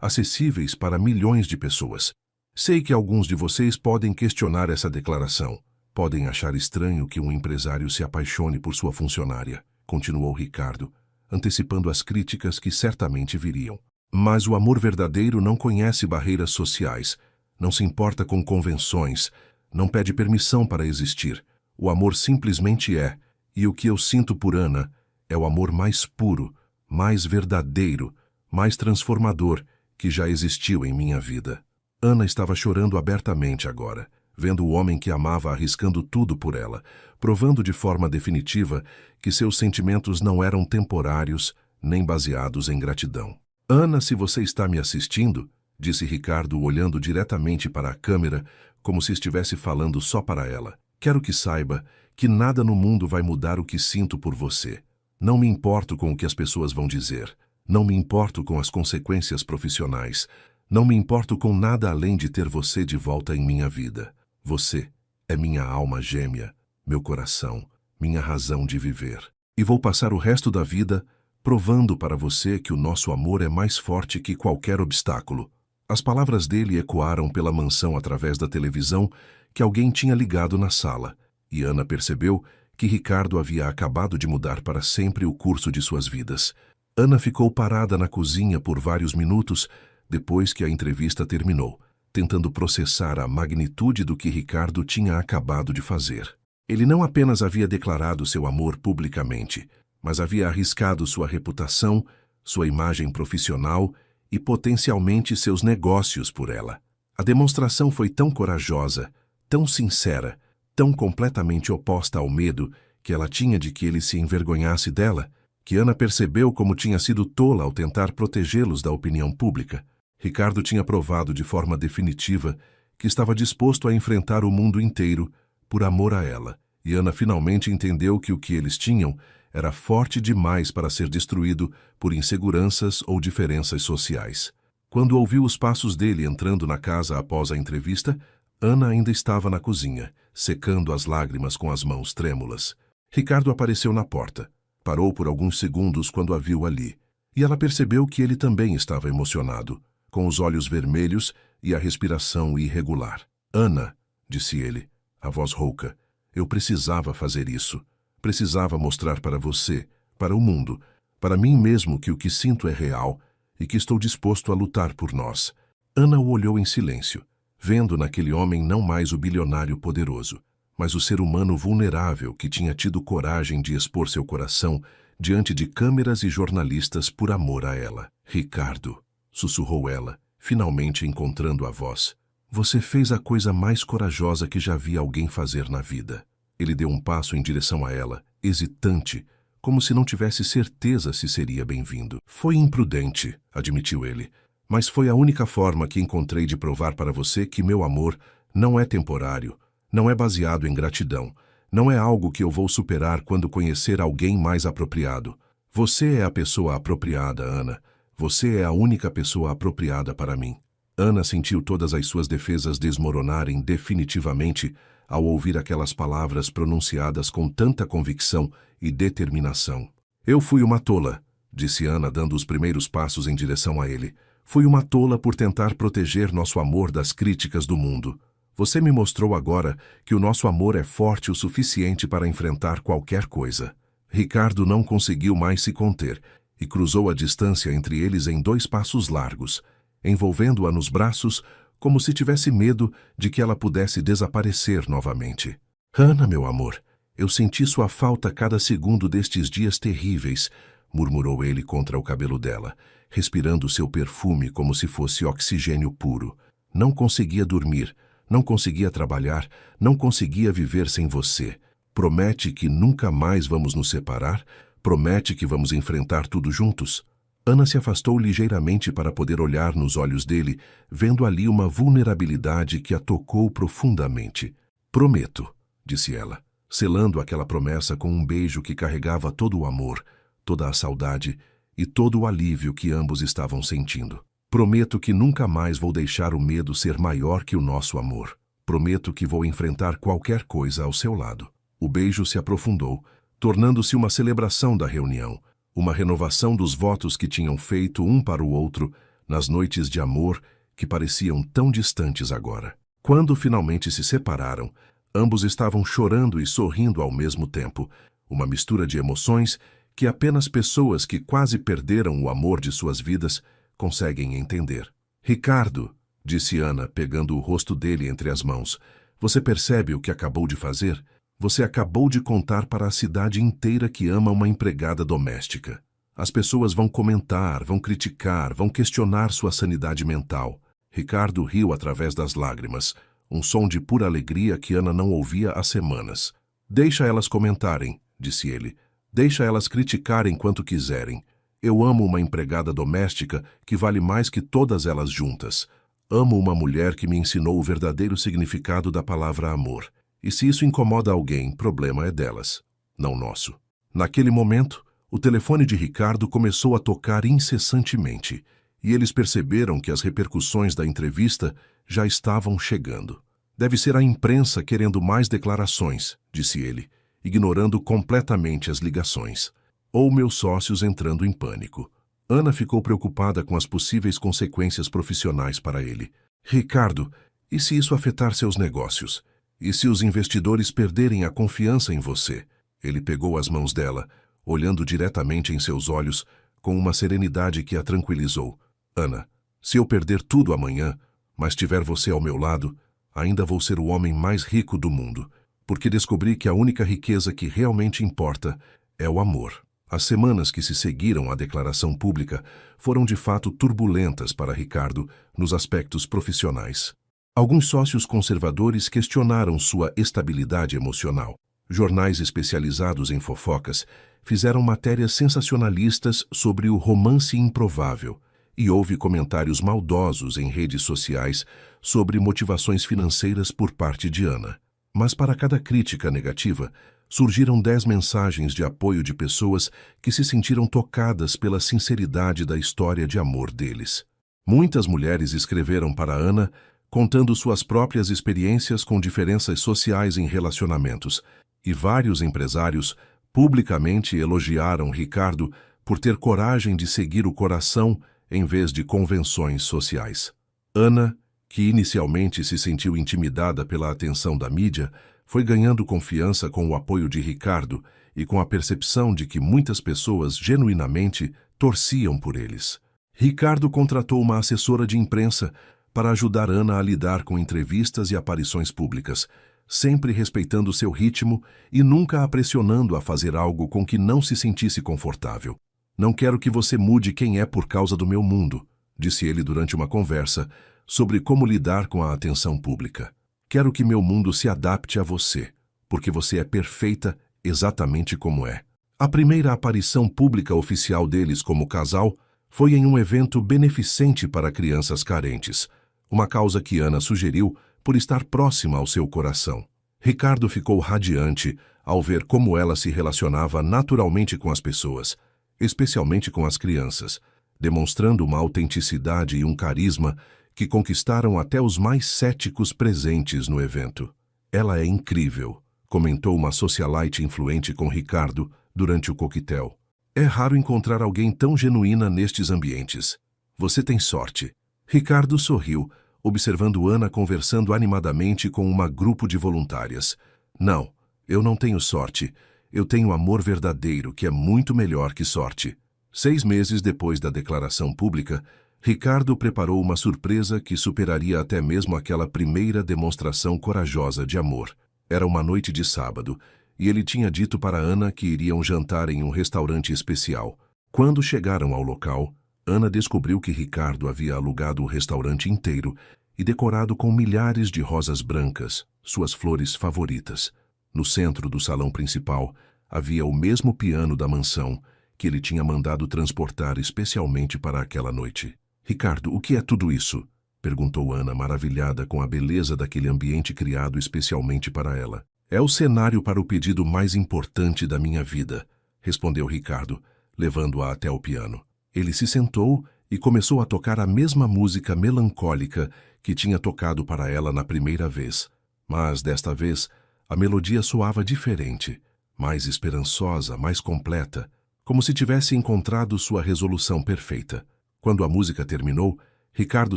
acessíveis para milhões de pessoas. Sei que alguns de vocês podem questionar essa declaração. Podem achar estranho que um empresário se apaixone por sua funcionária, continuou Ricardo, antecipando as críticas que certamente viriam. Mas o amor verdadeiro não conhece barreiras sociais, não se importa com convenções, não pede permissão para existir. O amor simplesmente é, e o que eu sinto por Ana é o amor mais puro, mais verdadeiro, mais transformador que já existiu em minha vida. Ana estava chorando abertamente agora, vendo o homem que amava arriscando tudo por ela, provando de forma definitiva que seus sentimentos não eram temporários nem baseados em gratidão. Ana, se você está me assistindo, disse Ricardo olhando diretamente para a câmera, como se estivesse falando só para ela, quero que saiba que nada no mundo vai mudar o que sinto por você. Não me importo com o que as pessoas vão dizer. Não me importo com as consequências profissionais. Não me importo com nada além de ter você de volta em minha vida. Você é minha alma gêmea, meu coração, minha razão de viver. E vou passar o resto da vida provando para você que o nosso amor é mais forte que qualquer obstáculo. As palavras dele ecoaram pela mansão através da televisão que alguém tinha ligado na sala, e Ana percebeu que Ricardo havia acabado de mudar para sempre o curso de suas vidas. Ana ficou parada na cozinha por vários minutos depois que a entrevista terminou, tentando processar a magnitude do que Ricardo tinha acabado de fazer. Ele não apenas havia declarado seu amor publicamente, mas havia arriscado sua reputação, sua imagem profissional e potencialmente seus negócios por ela. A demonstração foi tão corajosa, tão sincera, tão completamente oposta ao medo que ela tinha de que ele se envergonhasse dela, que Ana percebeu como tinha sido tola ao tentar protegê-los da opinião pública. Ricardo tinha provado de forma definitiva que estava disposto a enfrentar o mundo inteiro por amor a ela, e Ana finalmente entendeu que o que eles tinham era forte demais para ser destruído por inseguranças ou diferenças sociais. Quando ouviu os passos dele entrando na casa após a entrevista, Ana ainda estava na cozinha, secando as lágrimas com as mãos trêmulas. Ricardo apareceu na porta. Parou por alguns segundos quando a viu ali, e ela percebeu que ele também estava emocionado, com os olhos vermelhos e a respiração irregular. Ana, disse ele, a voz rouca, eu precisava fazer isso. Precisava mostrar para você, para o mundo, para mim mesmo que o que sinto é real e que estou disposto a lutar por nós. Ana o olhou em silêncio, vendo naquele homem não mais o bilionário poderoso, mas o ser humano vulnerável que tinha tido coragem de expor seu coração diante de câmeras e jornalistas por amor a ela. Ricardo, sussurrou ela, finalmente encontrando a voz. Você fez a coisa mais corajosa que já vi alguém fazer na vida. Ele deu um passo em direção a ela, hesitante, como se não tivesse certeza se seria bem-vindo. Foi imprudente, admitiu ele, mas foi a única forma que encontrei de provar para você que meu amor não é temporário, não é baseado em gratidão, não é algo que eu vou superar quando conhecer alguém mais apropriado. Você é a pessoa apropriada, Ana. Você é a única pessoa apropriada para mim. Ana sentiu todas as suas defesas desmoronarem definitivamente ao ouvir aquelas palavras pronunciadas com tanta convicção e determinação. Eu fui uma tola, disse Ana, dando os primeiros passos em direção a ele. Fui uma tola por tentar proteger nosso amor das críticas do mundo. Você me mostrou agora que o nosso amor é forte o suficiente para enfrentar qualquer coisa. Ricardo não conseguiu mais se conter e cruzou a distância entre eles em 2 passos largos, envolvendo-a nos braços como se tivesse medo de que ela pudesse desaparecer novamente. Ana, meu amor, eu senti sua falta cada segundo destes dias terríveis, murmurou ele contra o cabelo dela, respirando seu perfume como se fosse oxigênio puro. Não conseguia dormir, não conseguia trabalhar, não conseguia viver sem você. Promete que nunca mais vamos nos separar? Promete que vamos enfrentar tudo juntos? Ana se afastou ligeiramente para poder olhar nos olhos dele, vendo ali uma vulnerabilidade que a tocou profundamente. Prometo, disse ela, selando aquela promessa com um beijo que carregava todo o amor, toda a saudade e todo o alívio que ambos estavam sentindo. Prometo que nunca mais vou deixar o medo ser maior que o nosso amor. Prometo que vou enfrentar qualquer coisa ao seu lado. O beijo se aprofundou, tornando-se uma celebração da reunião, uma renovação dos votos que tinham feito um para o outro nas noites de amor que pareciam tão distantes agora. Quando finalmente se separaram, ambos estavam chorando e sorrindo ao mesmo tempo, uma mistura de emoções que apenas pessoas que quase perderam o amor de suas vidas conseguem entender. Ricardo, disse Ana, pegando o rosto dele entre as mãos, você percebe o que acabou de fazer? Você acabou de contar para a cidade inteira que ama uma empregada doméstica. As pessoas vão comentar, vão criticar, vão questionar sua sanidade mental. Ricardo riu através das lágrimas, um som de pura alegria que Ana não ouvia há semanas. Deixa elas comentarem, disse ele. Deixa elas criticarem quanto quiserem. Eu amo uma empregada doméstica que vale mais que todas elas juntas. Amo uma mulher que me ensinou o verdadeiro significado da palavra amor. E se isso incomoda alguém, problema é delas, não nosso. Naquele momento, o telefone de Ricardo começou a tocar incessantemente, e eles perceberam que as repercussões da entrevista já estavam chegando. Deve ser a imprensa querendo mais declarações, disse ele, ignorando completamente as ligações. Ou meus sócios entrando em pânico. Ana ficou preocupada com as possíveis consequências profissionais para ele. Ricardo, e se isso afetar seus negócios? E se os investidores perderem a confiança em você? Ele pegou as mãos dela, olhando diretamente em seus olhos, com uma serenidade que a tranquilizou. Ana, se eu perder tudo amanhã, mas tiver você ao meu lado, ainda vou ser o homem mais rico do mundo, porque descobri que a única riqueza que realmente importa é o amor. As semanas que se seguiram à declaração pública foram de fato turbulentas para Ricardo nos aspectos profissionais. Alguns sócios conservadores questionaram sua estabilidade emocional. Jornais especializados em fofocas fizeram matérias sensacionalistas sobre o romance improvável, e houve comentários maldosos em redes sociais sobre motivações financeiras por parte de Ana. Mas para cada crítica negativa, surgiram 10 mensagens de apoio de pessoas que se sentiram tocadas pela sinceridade da história de amor deles. Muitas mulheres escreveram para Ana contando suas próprias experiências com diferenças sociais em relacionamentos, e vários empresários publicamente elogiaram Ricardo por ter coragem de seguir o coração em vez de convenções sociais. Ana, que inicialmente se sentiu intimidada pela atenção da mídia, foi ganhando confiança com o apoio de Ricardo e com a percepção de que muitas pessoas genuinamente torciam por eles. Ricardo contratou uma assessora de imprensa para ajudar Ana a lidar com entrevistas e aparições públicas, sempre respeitando seu ritmo e nunca a pressionando a fazer algo com que não se sentisse confortável. Não quero que você mude quem é por causa do meu mundo, disse ele durante uma conversa sobre como lidar com a atenção pública. Quero que meu mundo se adapte a você, porque você é perfeita exatamente como é. A primeira aparição pública oficial deles como casal foi em um evento beneficente para crianças carentes, uma causa que Ana sugeriu por estar próxima ao seu coração. Ricardo ficou radiante ao ver como ela se relacionava naturalmente com as pessoas, especialmente com as crianças, demonstrando uma autenticidade e um carisma que conquistaram até os mais céticos presentes no evento. Ela é incrível, comentou uma socialite influente com Ricardo durante o coquetel. É raro encontrar alguém tão genuína nestes ambientes. Você tem sorte. Ricardo sorriu, observando Ana conversando animadamente com um grupo de voluntárias. Não, eu não tenho sorte. Eu tenho amor verdadeiro, que é muito melhor que sorte. 6 meses depois da declaração pública, Ricardo preparou uma surpresa que superaria até mesmo aquela primeira demonstração corajosa de amor. Era uma noite de sábado, e ele tinha dito para Ana que iriam jantar em um restaurante especial. Quando chegaram ao local, Ana descobriu que Ricardo havia alugado o restaurante inteiro e decorado com milhares de rosas brancas, suas flores favoritas. No centro do salão principal, havia o mesmo piano da mansão que ele tinha mandado transportar especialmente para aquela noite. Ricardo, o que é tudo isso? Perguntou Ana, maravilhada com a beleza daquele ambiente criado especialmente para ela. É o cenário para o pedido mais importante da minha vida, respondeu Ricardo, levando-a até o piano. Ele se sentou e começou a tocar a mesma música melancólica que tinha tocado para ela na primeira vez. Mas, desta vez, a melodia soava diferente, mais esperançosa, mais completa, como se tivesse encontrado sua resolução perfeita. Quando a música terminou, Ricardo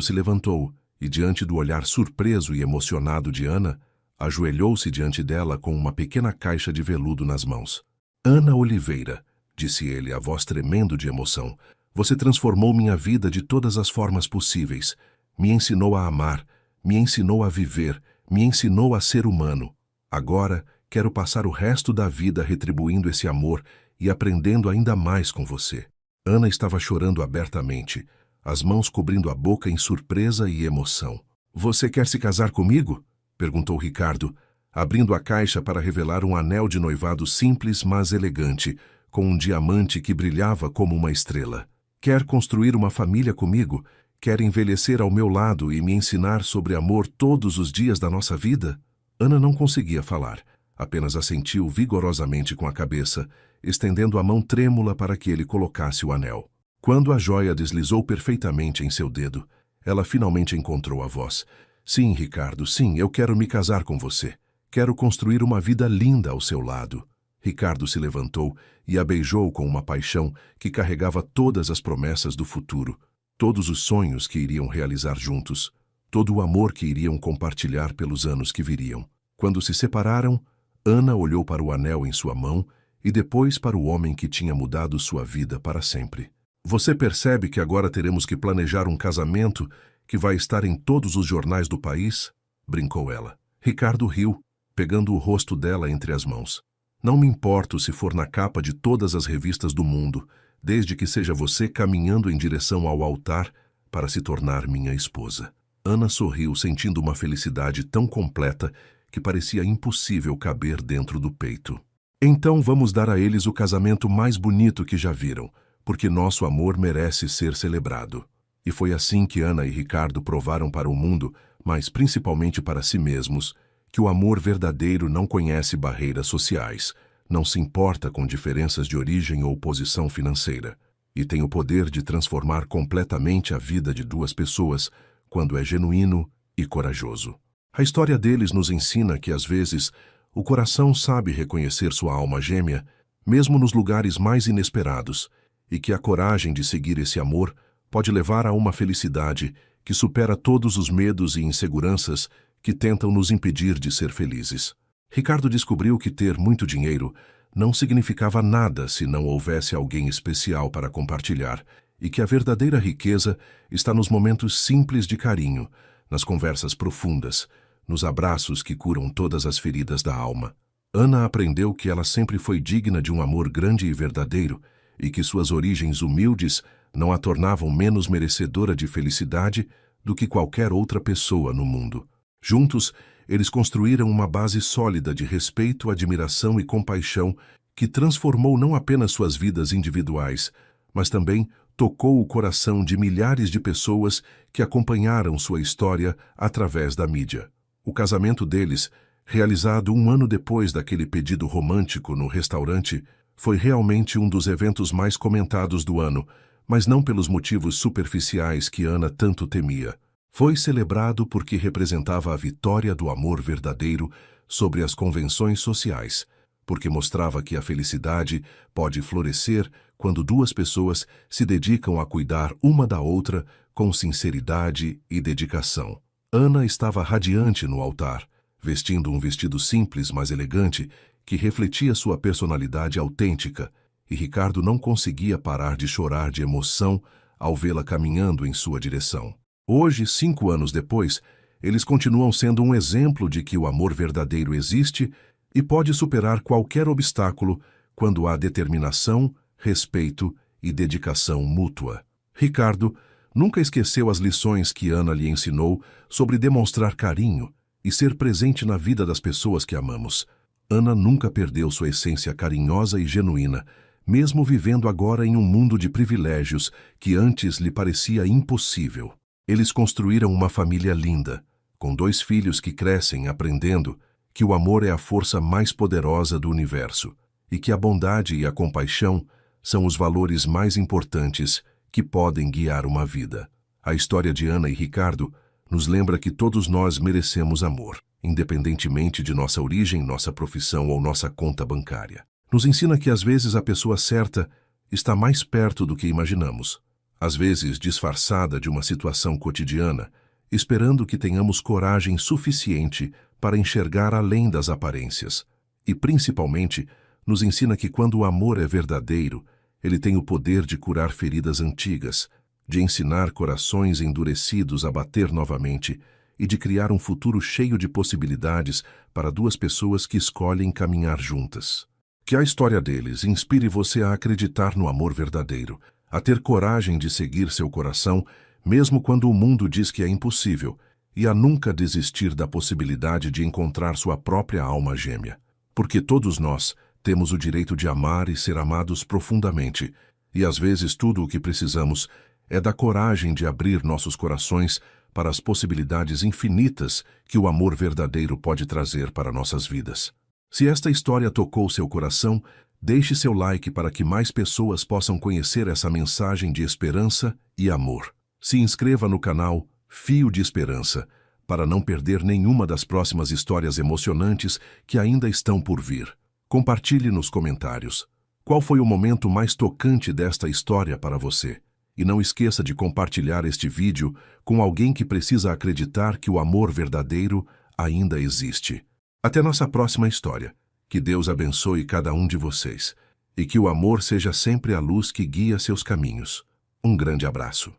se levantou e, diante do olhar surpreso e emocionado de Ana, ajoelhou-se diante dela com uma pequena caixa de veludo nas mãos. Ana Oliveira, disse ele, a voz tremendo de emoção, você transformou minha vida de todas as formas possíveis. Me ensinou a amar, me ensinou a viver, me ensinou a ser humano. Agora, quero passar o resto da vida retribuindo esse amor e aprendendo ainda mais com você. Ana estava chorando abertamente, as mãos cobrindo a boca em surpresa e emoção. Você quer se casar comigo? Perguntou Ricardo, abrindo a caixa para revelar um anel de noivado simples, mas elegante, com um diamante que brilhava como uma estrela. Quer construir uma família comigo? Quer envelhecer ao meu lado e me ensinar sobre amor todos os dias da nossa vida? Ana não conseguia falar, apenas assentiu vigorosamente com a cabeça, estendendo a mão trêmula para que ele colocasse o anel. Quando a joia deslizou perfeitamente em seu dedo, ela finalmente encontrou a voz. Sim, Ricardo, sim, eu quero me casar com você. Quero construir uma vida linda ao seu lado. Ricardo se levantou e a beijou com uma paixão que carregava todas as promessas do futuro, todos os sonhos que iriam realizar juntos, todo o amor que iriam compartilhar pelos anos que viriam. Quando se separaram, Ana olhou para o anel em sua mão e depois para o homem que tinha mudado sua vida para sempre. Você percebe que agora teremos que planejar um casamento que vai estar em todos os jornais do país? Brincou ela. Ricardo riu, pegando o rosto dela entre as mãos. Não me importo se for na capa de todas as revistas do mundo, desde que seja você caminhando em direção ao altar para se tornar minha esposa. Ana sorriu, sentindo uma felicidade tão completa que parecia impossível caber dentro do peito. Então vamos dar a eles o casamento mais bonito que já viram, porque nosso amor merece ser celebrado. E foi assim que Ana e Ricardo provaram para o mundo, mas principalmente para si mesmos, que o amor verdadeiro não conhece barreiras sociais, não se importa com diferenças de origem ou posição financeira, e tem o poder de transformar completamente a vida de duas pessoas quando é genuíno e corajoso. A história deles nos ensina que, às vezes, o coração sabe reconhecer sua alma gêmea, mesmo nos lugares mais inesperados, e que a coragem de seguir esse amor pode levar a uma felicidade que supera todos os medos e inseguranças que tentam nos impedir de ser felizes. Ricardo descobriu que ter muito dinheiro não significava nada se não houvesse alguém especial para compartilhar, e que a verdadeira riqueza está nos momentos simples de carinho, nas conversas profundas, nos abraços que curam todas as feridas da alma. Ana aprendeu que ela sempre foi digna de um amor grande e verdadeiro, e que suas origens humildes não a tornavam menos merecedora de felicidade do que qualquer outra pessoa no mundo. Juntos, eles construíram uma base sólida de respeito, admiração e compaixão que transformou não apenas suas vidas individuais, mas também tocou o coração de milhares de pessoas que acompanharam sua história através da mídia. O casamento deles, realizado 1 ano depois daquele pedido romântico no restaurante, foi realmente um dos eventos mais comentados do ano, mas não pelos motivos superficiais que Ana tanto temia. Foi celebrado porque representava a vitória do amor verdadeiro sobre as convenções sociais, porque mostrava que a felicidade pode florescer quando duas pessoas se dedicam a cuidar uma da outra com sinceridade e dedicação. Ana estava radiante no altar, vestindo um vestido simples, mas elegante, que refletia sua personalidade autêntica, e Ricardo não conseguia parar de chorar de emoção ao vê-la caminhando em sua direção. Hoje, 5 anos depois, eles continuam sendo um exemplo de que o amor verdadeiro existe e pode superar qualquer obstáculo quando há determinação, respeito e dedicação mútua. Ricardo nunca esqueceu as lições que Ana lhe ensinou sobre demonstrar carinho e ser presente na vida das pessoas que amamos. Ana nunca perdeu sua essência carinhosa e genuína, mesmo vivendo agora em um mundo de privilégios que antes lhe parecia impossível. Eles construíram uma família linda, com 2 filhos que crescem aprendendo que o amor é a força mais poderosa do universo e que a bondade e a compaixão são os valores mais importantes que podem guiar uma vida. A história de Ana e Ricardo nos lembra que todos nós merecemos amor, independentemente de nossa origem, nossa profissão ou nossa conta bancária. Nos ensina que às vezes a pessoa certa está mais perto do que imaginamos, às vezes disfarçada de uma situação cotidiana, esperando que tenhamos coragem suficiente para enxergar além das aparências. E, principalmente, nos ensina que quando o amor é verdadeiro, ele tem o poder de curar feridas antigas, de ensinar corações endurecidos a bater novamente e de criar um futuro cheio de possibilidades para 2 pessoas que escolhem caminhar juntas. Que a história deles inspire você a acreditar no amor verdadeiro, a ter coragem de seguir seu coração, mesmo quando o mundo diz que é impossível, e a nunca desistir da possibilidade de encontrar sua própria alma gêmea. Porque todos nós temos o direito de amar e ser amados profundamente, e às vezes tudo o que precisamos é da coragem de abrir nossos corações para as possibilidades infinitas que o amor verdadeiro pode trazer para nossas vidas. Se esta história tocou seu coração, deixe seu like para que mais pessoas possam conhecer essa mensagem de esperança e amor. Se inscreva no canal Fio de Esperança para não perder nenhuma das próximas histórias emocionantes que ainda estão por vir. Compartilhe nos comentários qual foi o momento mais tocante desta história para você. E não esqueça de compartilhar este vídeo com alguém que precisa acreditar que o amor verdadeiro ainda existe. Até nossa próxima história. Que Deus abençoe cada um de vocês e que o amor seja sempre a luz que guia seus caminhos. Um grande abraço.